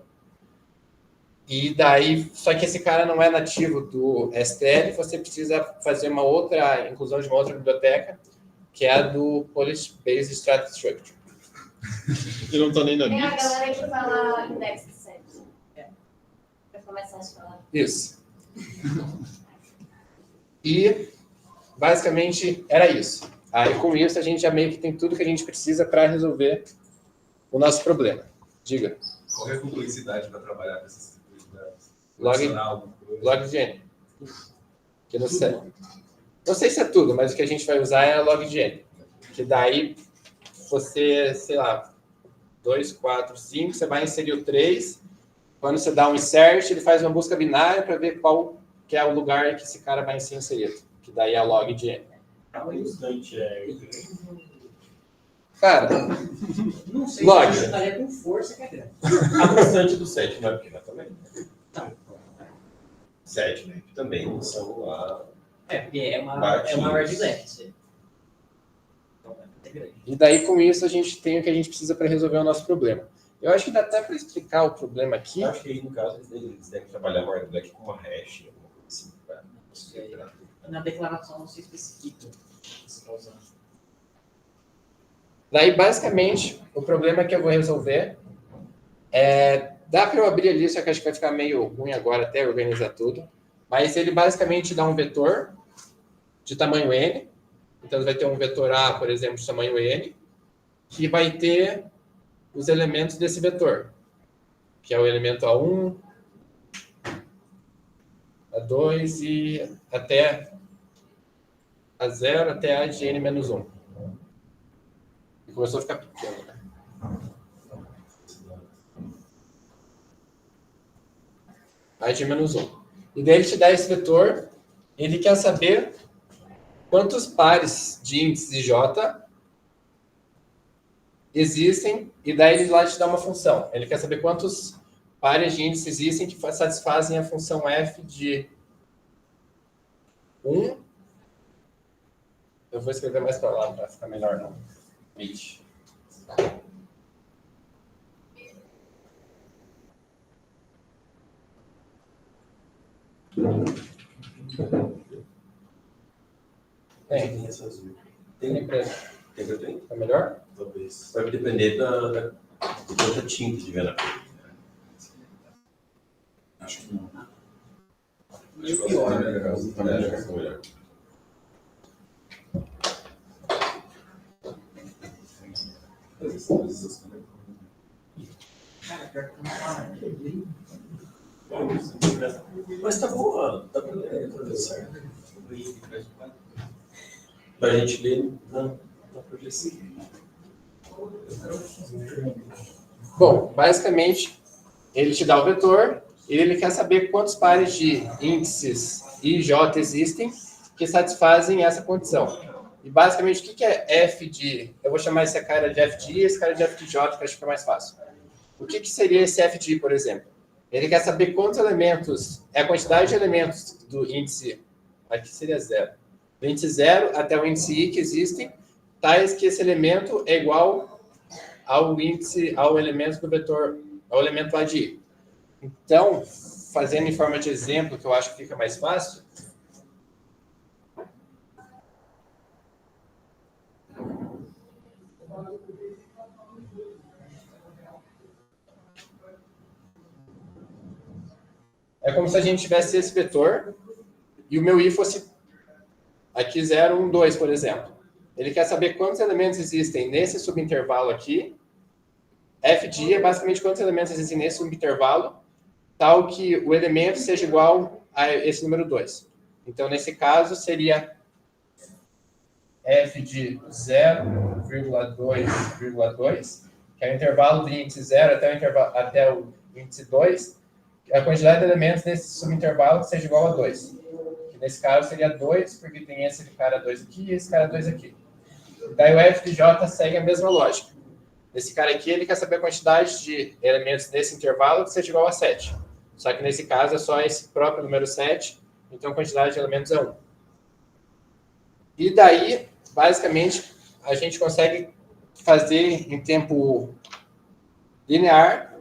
Speaker 7: E daí, só que esse cara não é nativo do STL, você precisa fazer uma outra, inclusão de uma outra biblioteca, que é a do Policy Based Strategy Structure.
Speaker 5: Eu não tô nem na
Speaker 6: Tem a
Speaker 5: Mix.
Speaker 6: galera que fala index de set. Pra começar a falar.
Speaker 7: Isso. E, basicamente, era isso. Aí, com isso, a gente já meio que tem tudo que a gente precisa para resolver o nosso problema. Diga.
Speaker 4: Qual é a complexidade para trabalhar com essas
Speaker 7: LogGN. Que não sei. Não sei se é tudo, mas o que a gente vai usar é a LogGN. Que daí você, sei lá, 2, 4, 5, você vai inserir o 3. Quando você dá um insert, ele faz uma busca binária para ver qual que é o lugar que esse cara vai ser inserido. Que daí é a LogGN.
Speaker 8: Qual instante é?
Speaker 7: Cara,
Speaker 8: Não sei
Speaker 7: Log.
Speaker 8: se eu estaria com força que é grande.
Speaker 5: A constante do 7 não é pequena também. 7, né? Que também são lá.
Speaker 8: Porque é uma red left. Então, é grande.
Speaker 7: e daí com isso a gente tem o que a gente precisa para resolver o nosso problema. Eu acho que dá até para explicar o problema aqui.
Speaker 5: Acho que aí, no caso, eles devem trabalhar mais black com uma hash, alguma coisa assim.
Speaker 8: Na declaração não se especifica o que você está usando.
Speaker 7: Daí, basicamente, o problema que eu vou resolver é... Dá para eu abrir ali, só que acho que vai ficar meio ruim agora até organizar tudo. Mas ele basicamente dá um vetor de tamanho n. Então, vai ter um vetor A, por exemplo, de tamanho n, que vai ter os elementos desse vetor, que é o elemento A1, A2 e até A0 até A de n-1. E começou a ficar pequeno, né? A de -1. E daí ele te dá esse vetor, ele quer saber quantos pares de índices de J existem, e daí ele lá te dá uma função. Ele quer saber quantos pares de índices existem que satisfazem a função f de 1. Eu vou escrever mais para lá para ficar melhor, não. 20. Tem. Tem empresa.
Speaker 5: Tem?
Speaker 7: É melhor?
Speaker 5: Talvez. Vai depender de quanta tinta tiver na cor.
Speaker 8: Acho que não.
Speaker 5: E o pior, né?
Speaker 8: Cara, pior que não.
Speaker 5: Mas tá boa, tá tudo certo. Pra gente ler na projeção.
Speaker 7: Bom, basicamente, ele te dá o vetor e ele quer saber quantos pares de índices I e J existem que satisfazem essa condição. E basicamente, o que é f de... Eu vou chamar esse cara de f de i, esse cara de f de j, que acho que fica mais fácil. O que seria esse f de i, por exemplo? Ele quer saber quantos elementos, é a quantidade de elementos do índice, aqui seria 0, do índice 0 até o índice i que existem, tais que esse elemento é igual ao índice, ao elemento do vetor, ao elemento a de i. Então, fazendo em forma de exemplo, que eu acho que fica mais fácil, é como se a gente tivesse esse vetor e o meu i fosse aqui 0, 1, 2, por exemplo. Ele quer saber quantos elementos existem nesse subintervalo aqui. F de i é basicamente quantos elementos existem nesse subintervalo, tal que o elemento seja igual a esse número 2. Então, nesse caso, seria f de 0,2,2, que é o intervalo do índice 0 até o índice 2, a quantidade de elementos nesse subintervalo seja igual a 2. Que nesse caso seria 2, porque tem esse cara 2 aqui e esse cara 2 aqui. Daí o f de j segue a mesma lógica. Esse cara aqui, ele quer saber a quantidade de elementos nesse intervalo que seja igual a 7. Só que nesse caso é só esse próprio número 7, então a quantidade de elementos é 1. E daí, basicamente, a gente consegue fazer em tempo linear,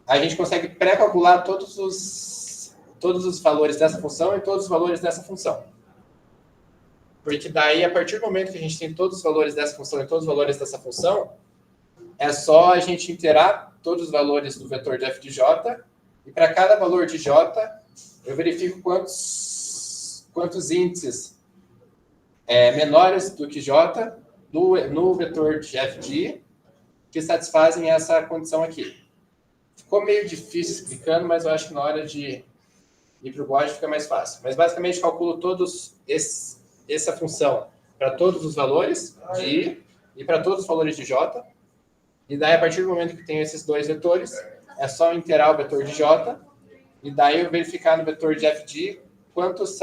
Speaker 7: a gente consegue pré-calcular todos os valores dessa função e todos os valores dessa função. Porque daí, a partir do momento que a gente tem todos os valores dessa função e todos os valores dessa função, é só a gente interar todos os valores do vetor de f de j, e para cada valor de j, eu verifico quantos índices menores do que j no vetor de f de i que satisfazem essa condição aqui. Ficou meio difícil explicando, mas eu acho que na hora de ir para o bode fica mais fácil. Mas basicamente calculo essa função para todos os valores de i e para todos os valores de j. E daí, a partir do momento que tenho esses dois vetores, é só interar o vetor de j, e daí eu verificar no vetor de f de i quantos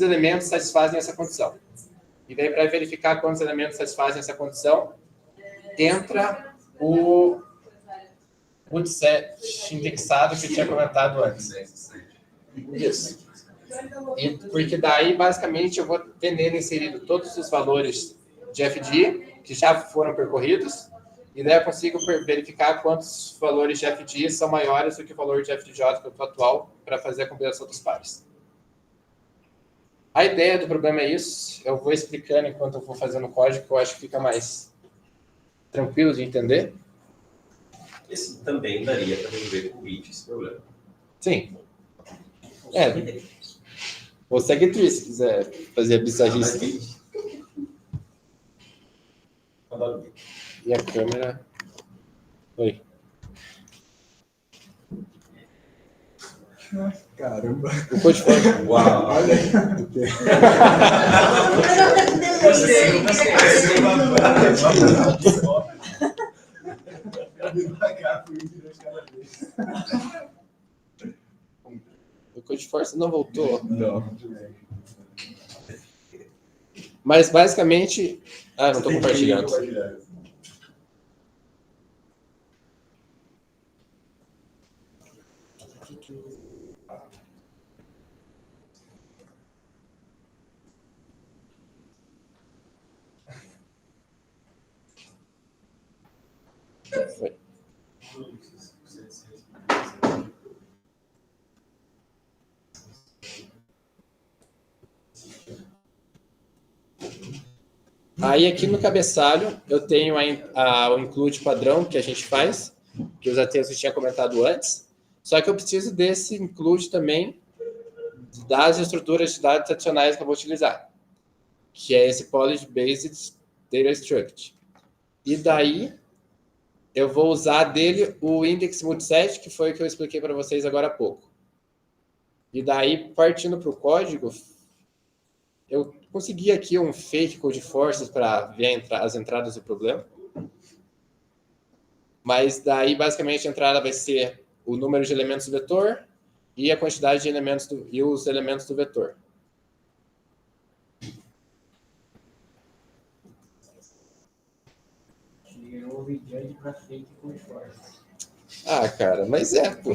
Speaker 7: elementos satisfazem essa condição. E daí, para verificar quantos elementos satisfazem essa condição, entra o bootset indexado que eu tinha comentado antes. Isso. E porque daí, basicamente, eu vou ter nele inserido todos os valores de f de i que já foram percorridos, e daí eu consigo verificar quantos valores de f de i são maiores do que o valor de f de j que eu estou atual para fazer a combinação dos pares. A ideia do problema é isso. Eu vou explicando enquanto eu vou fazendo o código, que eu acho que fica mais tranquilo de entender.
Speaker 5: Esse também daria para resolver com o it esse problema.
Speaker 7: Sim. Ou segue tree, se quiser fazer a bizarrice. E a câmera... Oi.
Speaker 2: Caramba.
Speaker 7: O code foi.
Speaker 5: Uau!
Speaker 2: Olha aí.
Speaker 7: O Code Force não voltou.
Speaker 2: Não.
Speaker 7: Mas basicamente... Ah, não estou compartilhando. Foi. Aí aqui no cabeçalho eu tenho o include padrão que a gente faz, que os ateus tinha comentado antes, só que eu preciso desse include também das estruturas de dados adicionais que eu vou utilizar, que é esse Policy Based Data Struct. E daí eu vou usar dele o index multiset, que foi o que eu expliquei para vocês agora há pouco. E daí, partindo para o código, eu consegui aqui um fake code forces para ver as entradas do problema. Mas daí, basicamente, a entrada vai ser o número de elementos do vetor e a quantidade de elementos e os elementos do vetor.
Speaker 8: Judge para fake com force.
Speaker 5: Ah, cara, mas pô.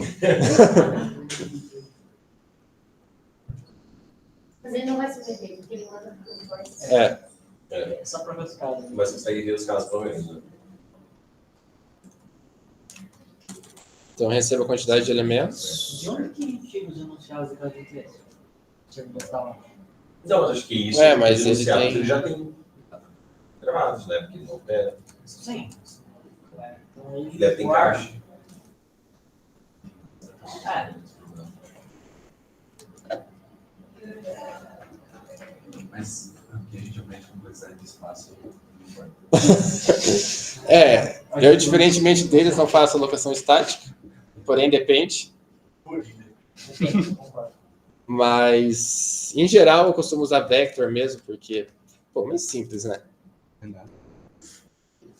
Speaker 6: Mas ele não vai ser perfeito, porque ele manda por força.
Speaker 8: É só para ver os casos. Né?
Speaker 1: Mas você consegue ver os casos pelo menos, né?
Speaker 5: Então recebo a quantidade de elementos.
Speaker 8: De onde que chega os enunciados de cada ITS? Você não botar lá.
Speaker 1: Não, mas acho que isso.
Speaker 5: Mas ele
Speaker 1: enunciados,
Speaker 5: tem-
Speaker 1: ele já tem gravados, né? Porque ele não opera.
Speaker 8: Sim. Então, aí
Speaker 1: Ele deve ter encaixe.
Speaker 4: Mas aqui a gente aprende complexidade de espaço.
Speaker 5: Eu, diferentemente deles, não faço alocação estática, porém depende. Mas, em geral, eu costumo usar vector mesmo, porque, pô, mais simples, né?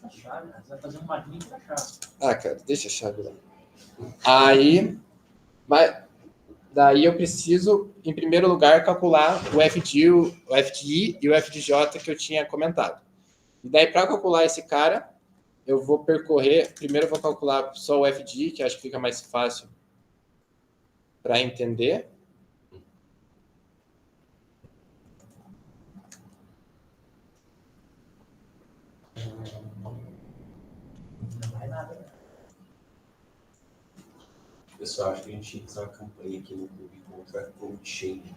Speaker 8: a chave, você vai fazer uma linha para a chave.
Speaker 5: Ah, cara, deixa a chave lá. Daí eu preciso, em primeiro lugar, calcular o FDI, o FDI e o FDJ que eu tinha comentado. E daí, para calcular esse cara, eu vou percorrer... Primeiro eu vou calcular só o FDI, que acho que fica mais fácil para entender.
Speaker 1: Pessoal, acho que a gente tinha que fazer uma campanha aqui no clube contra cold shaming.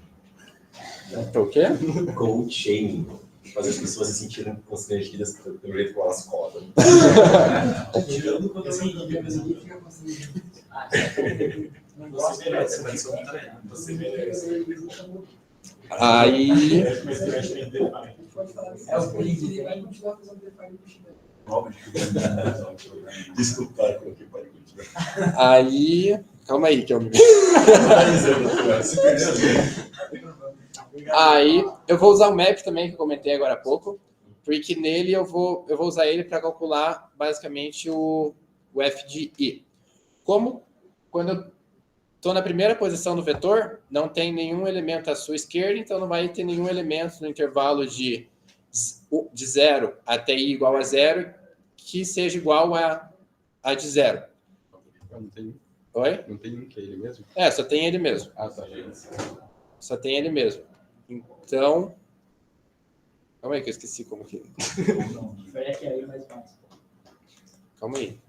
Speaker 5: O quê?
Speaker 1: Cold shaming. Fazer as pessoas se sentirem constrangidas pelo jeito que elas codam.
Speaker 4: Tirando quando eu ninguém fica constrangido. Você merece, você merece.
Speaker 5: Aí...
Speaker 8: É o que ele vai continuar fazendo detalhe do Chile.
Speaker 1: Desculpa, eu coloquei para continuar.
Speaker 5: Aí... Calma aí, que eu me... Aí, eu vou usar o map também, que eu comentei agora há pouco, porque nele eu vou usar ele para calcular, basicamente, o FDI. Como, quando eu estou na primeira posição do vetor, não tem nenhum elemento à sua esquerda, então não vai ter nenhum elemento no intervalo de 0 até i igual a 0, que seja igual a de 0.
Speaker 2: Não tem,
Speaker 5: Oi?
Speaker 2: não tem um que é ele mesmo?
Speaker 5: Só tem ele mesmo.
Speaker 2: Ah, tá.
Speaker 5: Só tem ele mesmo. Então... Calma aí que eu esqueci como que...
Speaker 8: Diferente aí, mais fácil.
Speaker 5: Calma aí.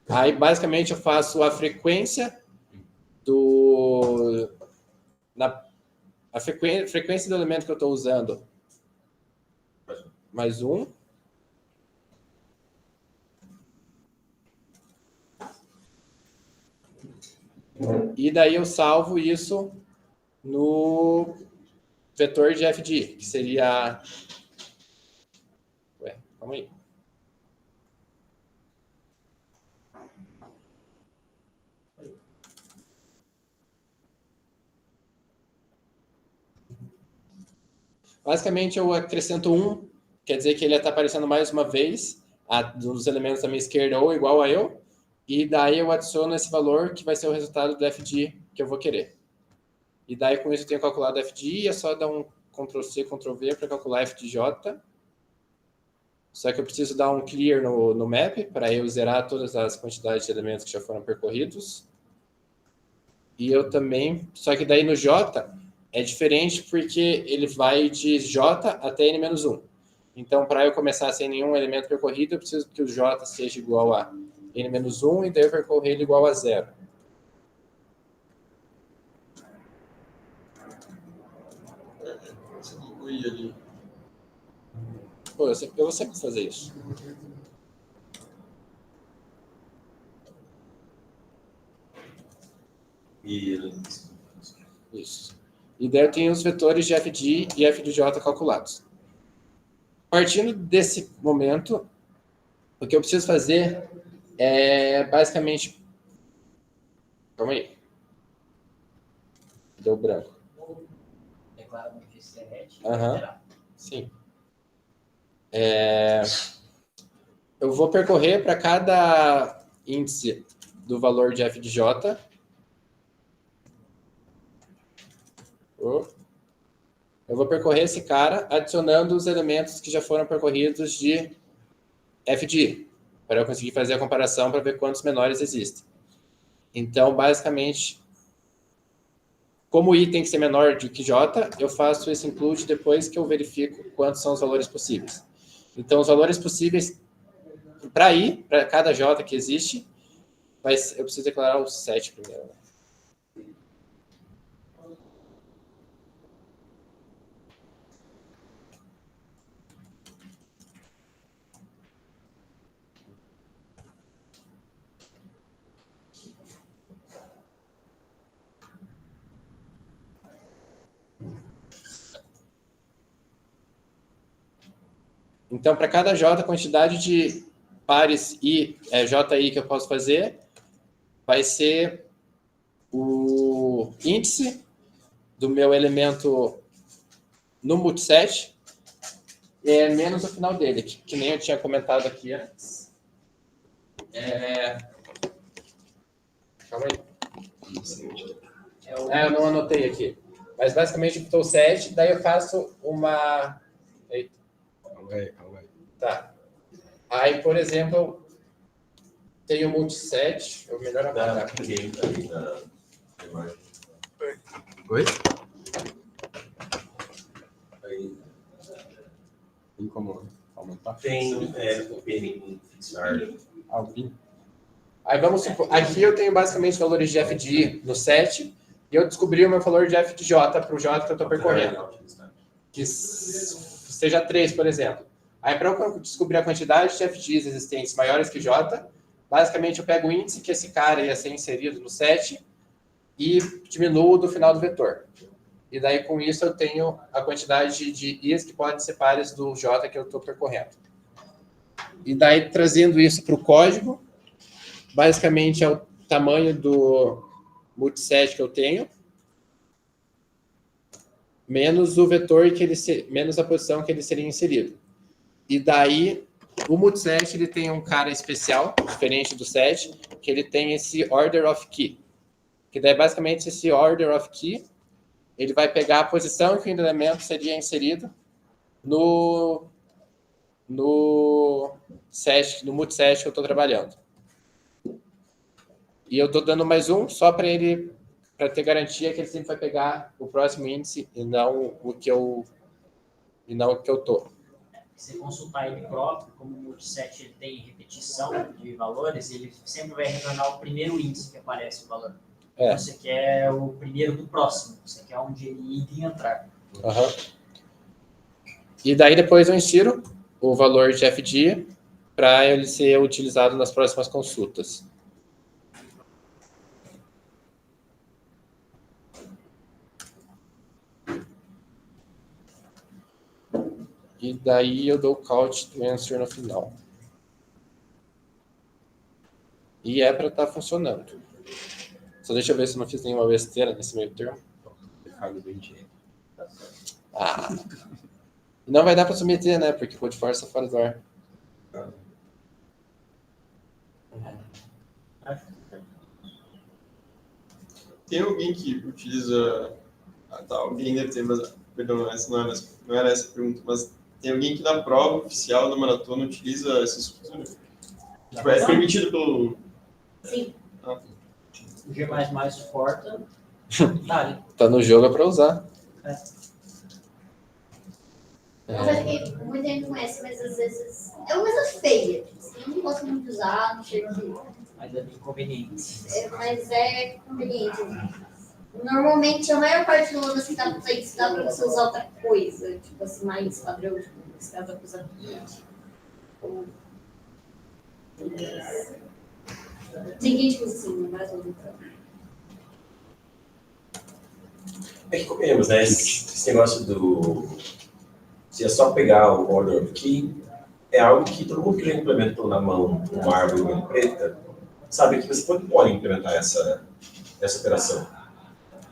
Speaker 5: Aí, basicamente, eu faço a frequência do... A frequência do elemento que eu estou usando. Mais um. E daí eu salvo isso no vetor de FDI, que seria... Ué, calma aí. Basicamente, eu acrescento 1, quer dizer que ele está aparecendo mais uma vez, dos elementos da minha esquerda ou igual a eu, e daí eu adiciono esse valor que vai ser o resultado do FDI que eu vou querer. E daí, com isso, eu tenho calculado o FDI, é só dar um Ctrl+C, Ctrl+V para calcular FDJ. Só que eu preciso dar um clear no map para eu zerar todas as quantidades de elementos que já foram percorridos. E eu também... Só que daí no J é diferente porque ele vai de J até N-1. Então, para eu começar sem nenhum elemento percorrido, eu preciso que o J seja igual a N-1 e daí eu percorrer ele igual a 0.
Speaker 2: Ali.
Speaker 5: Pô, eu vou sempre fazer isso. Isso. E daí eu tenho os vetores de FDI e FDJ calculados. Partindo desse momento, o que eu preciso fazer é basicamente... Calma aí. Deu branco.
Speaker 8: Declara muito que isso é
Speaker 5: Sim. Eu vou percorrer para cada índice do valor de FDJ. Eu vou percorrer esse cara adicionando os elementos que já foram percorridos de
Speaker 7: F de I, para eu conseguir fazer a comparação para ver quantos menores existem. Então, basicamente, como I tem que ser menor do que J, eu faço esse include depois que eu verifico quantos são os valores possíveis. Então, os valores possíveis para I, para cada J que existe, eu preciso declarar o 7 primeiro. Né? Então, para cada J, a quantidade de pares JI que eu posso fazer vai ser o índice do meu elemento no multiset menos o final dele, que nem eu tinha comentado aqui antes. Calma aí. Eu não anotei aqui. Mas, basicamente, eu estou 7, daí eu faço uma... Eita. Calma aí. Tá. Aí, por exemplo, tem o multiset. Eu melhor apagar.
Speaker 2: Oi?
Speaker 1: Aí
Speaker 2: Tem como aumentar?
Speaker 1: tem o PN fixar.
Speaker 7: O PIN. Aí vamos supor, aqui eu tenho basicamente valores de F de I no set, e eu descobri o meu valor de F de J para o J que eu estou percorrendo. Que seja 3, por exemplo. Aí, para eu descobrir a quantidade de FGs existentes maiores que J, basicamente eu pego o índice que esse cara ia ser inserido no set e diminuo do final do vetor. E daí, com isso, eu tenho a quantidade de Is que podem ser pares do J que eu estou percorrendo. E daí, trazendo isso para o código, basicamente é o tamanho do multiset que eu tenho, menos o vetor menos a posição que ele seria inserido. E daí, o multiset ele tem um cara especial, diferente do set, que ele tem esse order of key. Que daí, basicamente, esse order of key, ele vai pegar a posição em que o elemento seria inserido no multiset que eu estou trabalhando. E eu estou dando mais um só para ter garantia que ele sempre vai pegar o próximo índice e não o que eu estou.
Speaker 3: Você consultar ele próprio, como o multiset ele tem repetição de valores, ele sempre vai retornar o primeiro índice que aparece o valor. Você quer o primeiro do próximo, você quer onde ele ir e entrar.
Speaker 7: E daí depois eu insiro o valor de F de I para ele ser utilizado nas próximas consultas. E daí eu dou o count to answer no final. E é para estar funcionando. Só deixa eu ver se eu não fiz nenhuma besteira nesse meio termo. Não vai dar para submeter, né? Porque o code force está fora do ar.
Speaker 2: Tem alguém que utiliza... alguém deve ter, mas... Perdão, não era essa a pergunta, mas tem alguém que na prova oficial da maratona utiliza essa estrutura? Tipo, é permitido pelo...
Speaker 6: Sim.
Speaker 3: O G++ suporta.
Speaker 7: Tá no jogo, é para usar.
Speaker 6: Uma coisa que muita gente conhece, mas às vezes é uma coisa feia. Eu não gosto muito de usar, não sei o que.
Speaker 3: Mas é bem conveniente.
Speaker 6: Mas é conveniente. Normalmente, a maior parte do ano, assim, dá para você usar outra coisa. Tipo assim, mais padrão, tipo, você dá para usar tudo. Tem gente que usa assim, mais ou menos.
Speaker 1: É que comemos, né? Esse negócio se é só pegar o order of key, é algo que todo mundo que já implementou na mão uma árvore preta sabe que você pode implementar essa operação.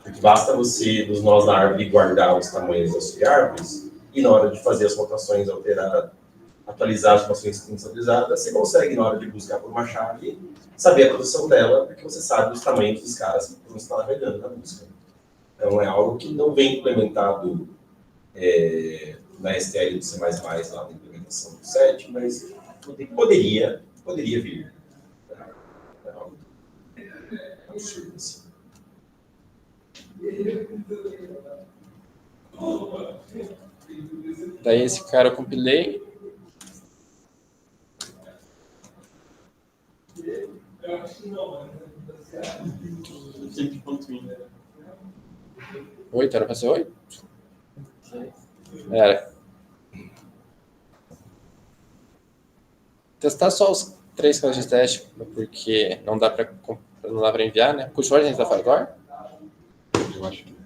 Speaker 1: Porque basta você, nos nós da árvore, guardar os tamanhos das suas árvores e na hora de fazer as rotações, atualizar as rotações inicializadas, você consegue, na hora de buscar por uma chave, saber a posição dela, porque você sabe os tamanhos dos caras que você está navegando na busca. Então, é algo que não vem implementado na STL do C++, lá na implementação do set, mas
Speaker 5: Poderia vir. É um absurdo, assim.
Speaker 7: Daí esse cara eu compilei. Oito, era pra ser 8? Era. Testar só os 3 casos de teste, porque não dá para enviar, né? Com o a gente tá fora agora?
Speaker 2: Eu acho que...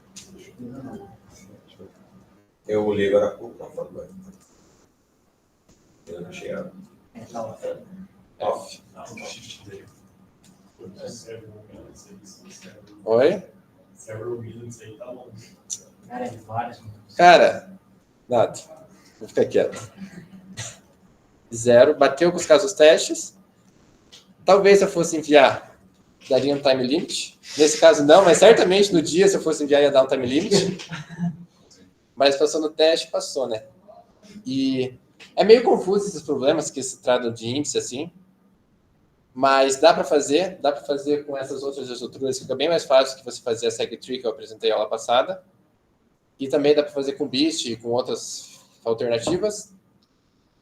Speaker 5: Eu olhei agora há pouco, não falo agora. Eu não cheguei. Off.
Speaker 7: Oi?
Speaker 3: Cara, de várias.
Speaker 7: Cara, nada. Vou ficar quieto. 0. Bateu com os casos testes. Talvez se eu fosse enviar, daria um time limit. Nesse caso não, mas certamente no dia, se eu fosse enviar, ia dar um time limit. Mas passou no teste, passou, né? E é meio confuso esses problemas que se tratam de índice, assim. Mas dá para fazer com essas outras estruturas, fica bem mais fácil que você fazer a SegTree que eu apresentei a aula passada. E também dá para fazer com BIST e com outras alternativas.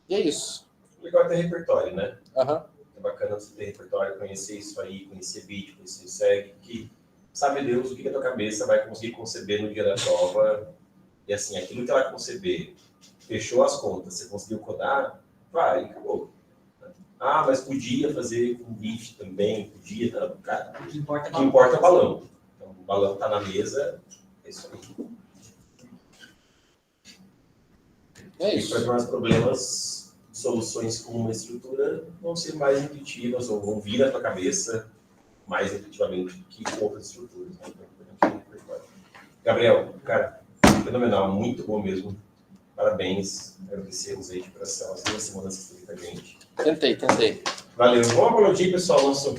Speaker 7: E é isso.
Speaker 5: Legal ter repertório, né?
Speaker 7: Uhum.
Speaker 5: É bacana você ter repertório, conhecer isso aí, conhecer BIST, conhecer SEG, que sabe Deus o que a tua cabeça vai conseguir conceber no dia da prova. E assim, aquilo que ela conceber, fechou as contas, você conseguiu codar, vai, acabou. Ah, mas podia fazer com BIST também, podia, não, cara.
Speaker 3: O que importa
Speaker 5: O que importa é o balão. Então, o balão está na mesa, é isso aí.
Speaker 7: É
Speaker 5: E
Speaker 7: isso.
Speaker 5: para nós problemas, soluções com uma estrutura vão ser mais intuitivas ou vão vir à tua cabeça mais intuitivamente do que com outras estruturas. Né? Gabriel, cara, fenomenal, muito bom mesmo. Parabéns, agradecemos aí de coração as 2 semanas que esteve com a gente.
Speaker 7: Tentei.
Speaker 5: Valeu, vamos aplaudir, pessoal, nosso...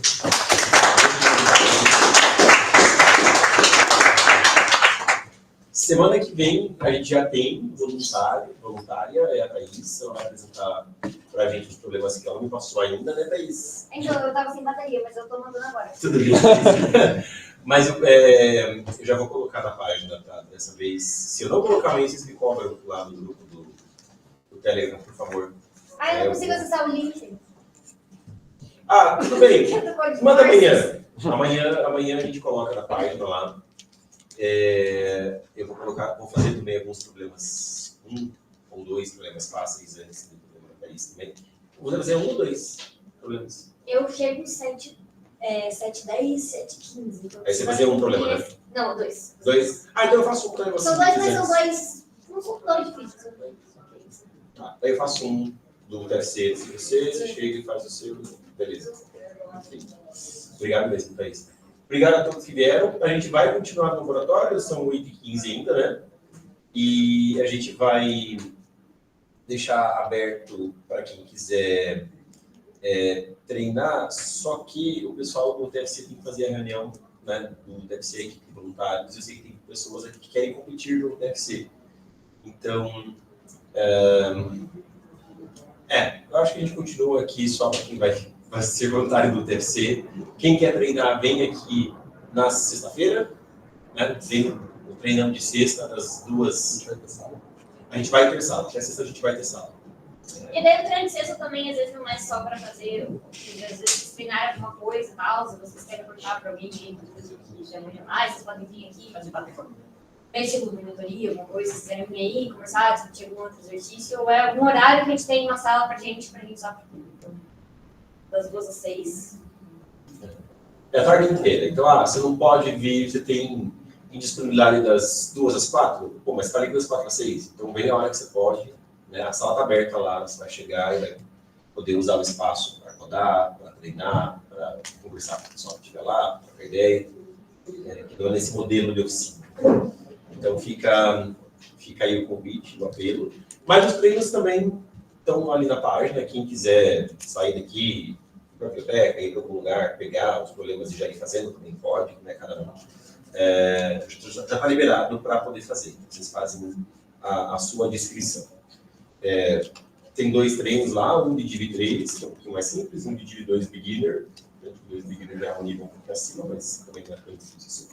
Speaker 5: Semana que vem a gente já tem voluntária, é a Thaís, ela vai apresentar pra gente os problemas que ela não passou ainda, né, Thaís?
Speaker 6: Então, eu tava sem bateria, mas eu tô mandando agora.
Speaker 5: Tudo bem. Mas eu já vou colocar na página, tá? Dessa vez. Se eu não colocar aí, vocês me cobram lá no grupo do Telegram, por favor.
Speaker 6: Ah, eu não consigo acessar o link.
Speaker 5: Ah, tudo bem.
Speaker 6: Pode
Speaker 5: Manda
Speaker 6: mais.
Speaker 5: amanhã a gente coloca na página lá. Eu vou fazer também alguns problemas, 1 ou 2 problemas fáceis antes do problema da Thaís também. Vou fazer 1 ou 2 problemas.
Speaker 6: Eu chego 7h10, 7h15. Então
Speaker 5: Aí você vai fazer um problema, né?
Speaker 6: Não, 2.
Speaker 5: 2? Ah, então eu faço um problema.
Speaker 6: São 2, mas são 2. Não são 2 difíceis, são 2.
Speaker 5: Tá, daí eu faço um do terceiro. Se você chega e faz o seu, beleza. Obrigado mesmo, Thaís. Obrigado a todos que vieram. A gente vai continuar no laboratório, são 8h15 ainda, né? E a gente vai deixar aberto para quem quiser treinar, só que o pessoal do TFC tem que fazer a reunião, né, do TFC, que tem voluntários. Eu sei que tem pessoas aqui que querem competir no TFC. Então, eu acho que a gente continua aqui só para quem vai ser voluntário do TFC. Quem quer treinar, vem aqui na sexta-feira, né? Treinando de sexta, das 2. A gente vai ter sala. Até sexta a gente vai ter sala.
Speaker 6: E daí o treino de sexta também, às vezes, não é só para fazer, às vezes, treinar alguma coisa e tal, se vocês querem perguntar para alguém que já manja mais, vocês podem vir aqui, fazer tipo monitoria, alguma coisa, se quiserem vir aí, conversar, discutir algum outro exercício, ou é algum horário que a gente tem uma sala pra gente usar para tudo. Então, das 2 às 6.
Speaker 5: É a tarde inteira. Então, você não pode vir, você tem indisponibilidade das 2 às 4, pô, mas está ali das 4 às 6. Então, vem a hora que você pode, né? A sala está aberta lá, você vai chegar e vai poder usar o espaço para rodar, para treinar, para conversar com o pessoal que estiver lá, trocar ideia, que é nesse modelo de oficina. Então, fica aí o convite, o apelo. Mas os treinos também estão ali na página. Quem quiser sair daqui, ir para a biblioteca, ir para algum lugar, pegar os problemas e já ir fazendo, também pode, né, cada um. Já está liberado para poder fazer. Vocês fazem a sua descrição. tem 2 treinos lá, um de Div 3, que é um pouquinho mais simples, um de Div 2 Beginner. O Div 2 Beginner já é um nível um pouquinho acima, mas também não é tão difícil assim.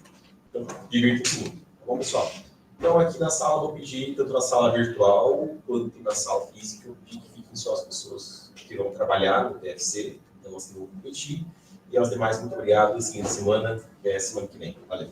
Speaker 5: Então, divirta-se muito. Tá bom, pessoal? Então, aqui na sala, eu vou pedir, tanto na sala virtual quanto na sala física, eu pedi que fiquem só as pessoas que irão trabalhar no TFC, então nós vamos competir. E aos demais, muito obrigado. Seguinte semana, semana que vem. Valeu.